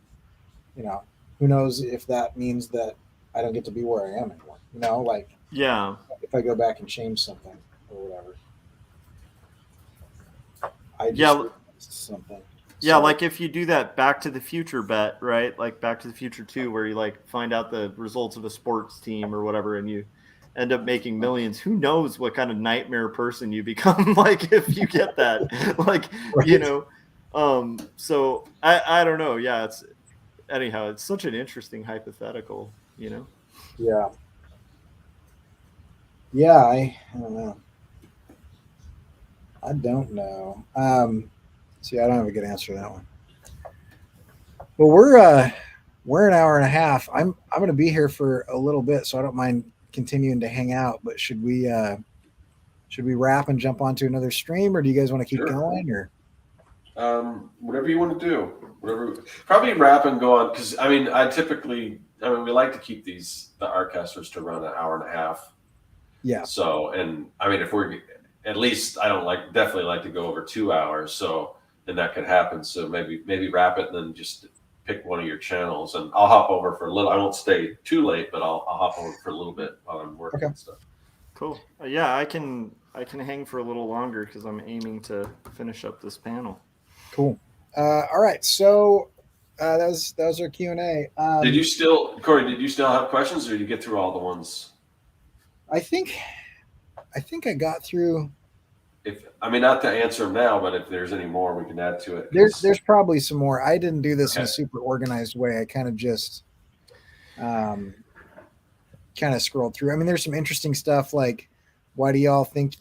you know, who knows if that means that I don't get to be where I am anymore. You know, like, yeah, if I go back and change something or whatever. I just Yeah. realized something. Yeah, Sorry. like if you do that Back to the Future bet, right? Like Back to the Future 2, where you like find out the results of a sports team or whatever, and you end up making millions. Who knows what kind of nightmare person you become like if you get that? Like, Right. you know. So I don't know. Yeah, it's such an interesting hypothetical, you know? Yeah. Yeah, I don't know. I don't know. See, I don't have a good answer to that one. Well, we're an hour and a half. I'm gonna be here for a little bit, so I don't mind continuing to hang out. But should we wrap and jump onto another stream, or do you guys want to keep Sure. going? Or Whatever you want to do. Whatever. Probably wrap and go on, because I mean, we like to keep the Artcasters to run an hour and a half. yeah, So, and I mean, if we're at least, definitely like to go over 2 hours. So, and that could happen. So maybe wrap it and then just pick one of your channels, and I'll hop over for a little. I won't stay too late, but I'll hop over for a little bit while I'm working Okay. and stuff. Cool. Yeah, I can hang for a little longer because I'm aiming to finish up this panel. cool. All right, so that was our Q&A. Corey? Did you still have questions, or did you get through all the ones? I think I got through. Not to answer them now, but if there's any more, we can add to it. There's probably some more. I didn't do this in a super organized way. I kind of just kind of scrolled through. I mean, there's some interesting stuff like, why do you all think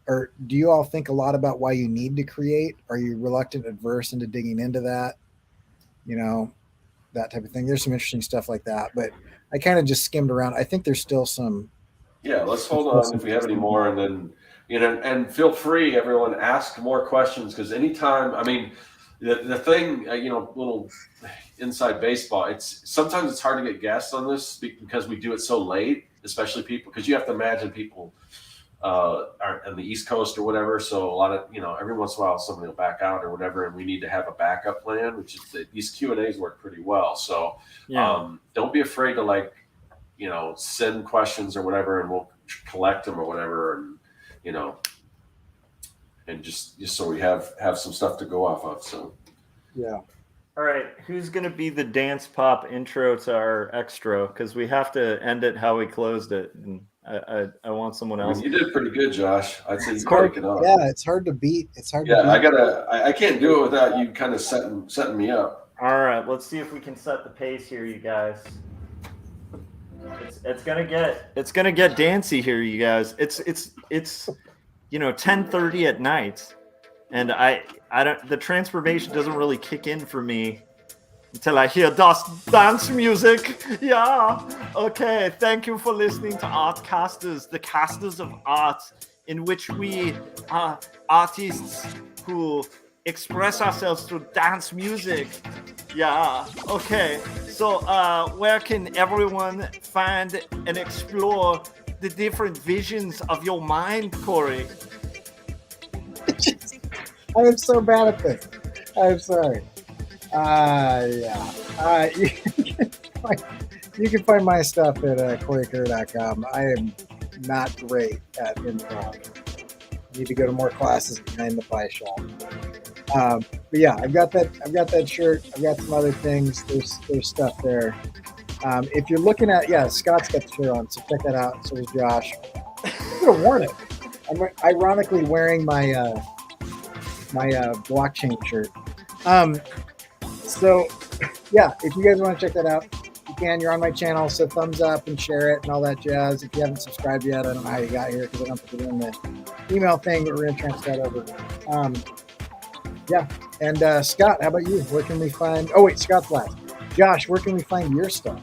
a lot about why you need to create? Are you reluctant, adverse into digging into that? You know, that type of thing. There's some interesting stuff like that, but I kind of just skimmed around. I think there's still some. Yeah, let's hold on if we have any more, and then, and feel free, everyone, ask more questions, because anytime, I mean, the thing, little inside baseball, sometimes it's hard to get guests on this because we do it so late, especially people, because you have to imagine people are on the East Coast or whatever, so a lot of, every once in a while somebody will back out or whatever, and we need to have a backup plan, which is that these Q&As work pretty well. So don't be afraid to send questions or whatever, and we'll collect them or whatever, and and just so we have some stuff to go off of. So yeah. All right, who's gonna be the dance pop intro to our extra? Because we have to end it how we closed it, and I want someone else. You did pretty good, Josh. I'd say you break it up. Yeah, it's hard to beat. I can't do it without you kind of setting me up. All right, let's see if we can set the pace here, you guys. It's gonna get dancy here, you guys. It's 10:30 at night, and I don't. The transformation doesn't really kick in for me until I hear dance music. Yeah. Okay. Thank you for listening to Artcasters, the casters of art, in which we are artists who express ourselves through dance music. Yeah. Okay. So, where can everyone find and explore the different visions of your mind, Cory? I am so bad at this. I'm sorry. You can find my stuff at CoryKerr.com. I am not great at improv. I need to go to more classes behind the pie shop. But yeah, I've got that shirt. I've got some other things. There's stuff there. If you're looking at, Scott's got the shirt on, so check that out. So does Josh. I could have worn it. I'm ironically wearing my blockchain shirt. So yeah, if you guys want to check that out, you can. You're on my channel, so thumbs up and share it and all that jazz. If you haven't subscribed yet, I don't know how you got here because I don't put it in the email thing, but we're gonna transfer that over. And Scott, how about you? Where can we find? Oh wait, Scott's last. Josh, where can we find your stuff?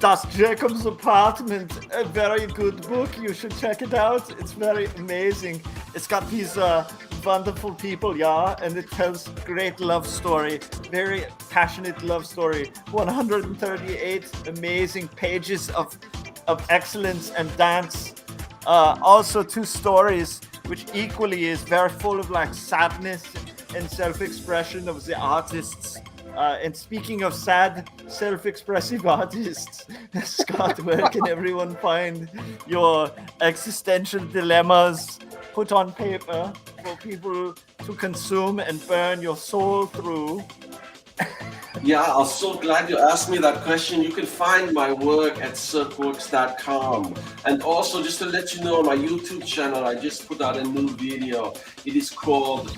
Das Jacob's Apartment, a very good book. You should check it out. It's very amazing. It's got these wonderful people, and it tells great love story, very passionate love story. 138 amazing pages of excellence and dance. Also 2 stories, which equally is very full of sadness and self-expression of the artists. And speaking of sad, self-expressive artists, Scott, where can everyone find your existential dilemmas put on paper for people to to consume and burn your soul through. Yeah, I'm so glad you asked me that question. You can find my work at serkworks.com. And also, just to let you know, on my YouTube channel, I just put out a new video. It is called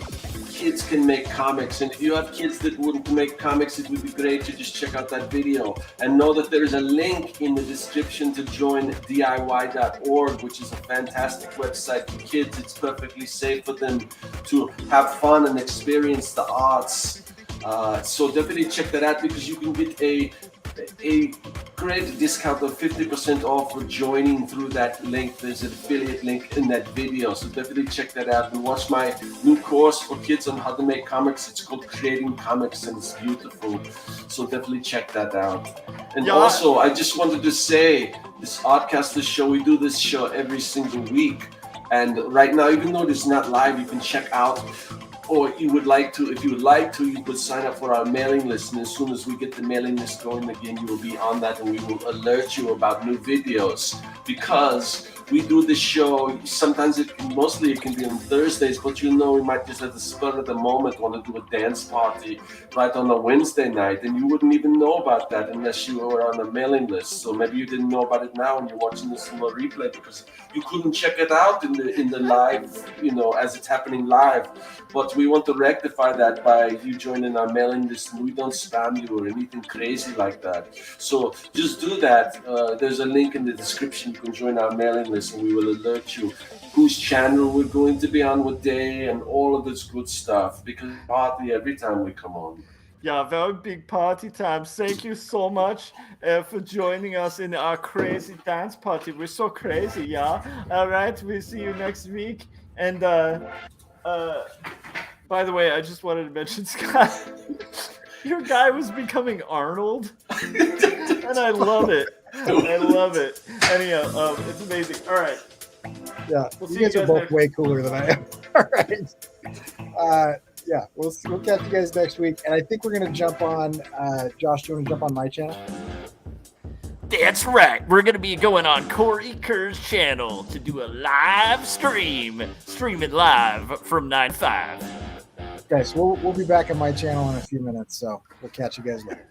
Kids Can Make Comics. And if you have kids that wouldn't make comics, it would be great to just check out that video. And know that there is a link in the description to join DIY.org, which is a fantastic website for kids. It's perfectly safe for them to have fun and experience the arts. So definitely check that out, because you can get a great discount of 50% off for joining through that link. There's an affiliate link in that video, so definitely check that out and watch my new course for kids on how to make comics. It's called Creating Comics, and it's beautiful, so definitely check that out. And also, I just wanted to say, this Artcasters show, we do this show every single week, and right now, even though it's not live, you can check out, or if you would like to, you could sign up for our mailing list. And as soon as we get the mailing list going again, you will be on that, and we will alert you about new videos. Because we do this show, sometimes mostly it can be on Thursdays, but we might just at the spur of the moment want to do a dance party right on a Wednesday night, and you wouldn't even know about that unless you were on a mailing list. So maybe you didn't know about it now, and you're watching this in a replay because you couldn't check it out in the live, as it's happening live. But we want to rectify that by you joining our mailing list, and we don't spam you or anything crazy like that. So just do that. There's a link in the description. You can join our mailing list, and we will alert you whose channel we're going to be on what day and all of this good stuff, because we party every time we come on. Yeah, very big party time. Thank you so much for joining us in our crazy dance party. We're so crazy, yeah? All right, we'll see you next week. And by the way, I just wanted to mention, Scott, your guy was becoming Arnold, and I love it. I love it. Anyhow, it's amazing. All right. Yeah, We'll you see guys you are guys both next- way cooler than I am. All right. Yeah, we'll catch you guys next week. And I think we're going to jump on, Josh, do you want to jump on my channel? That's right. We're going to be going on Cory Kerr's channel to do a live stream. Streaming live from 9/5. Okay, so we'll be back on my channel in a few minutes. So we'll catch you guys later.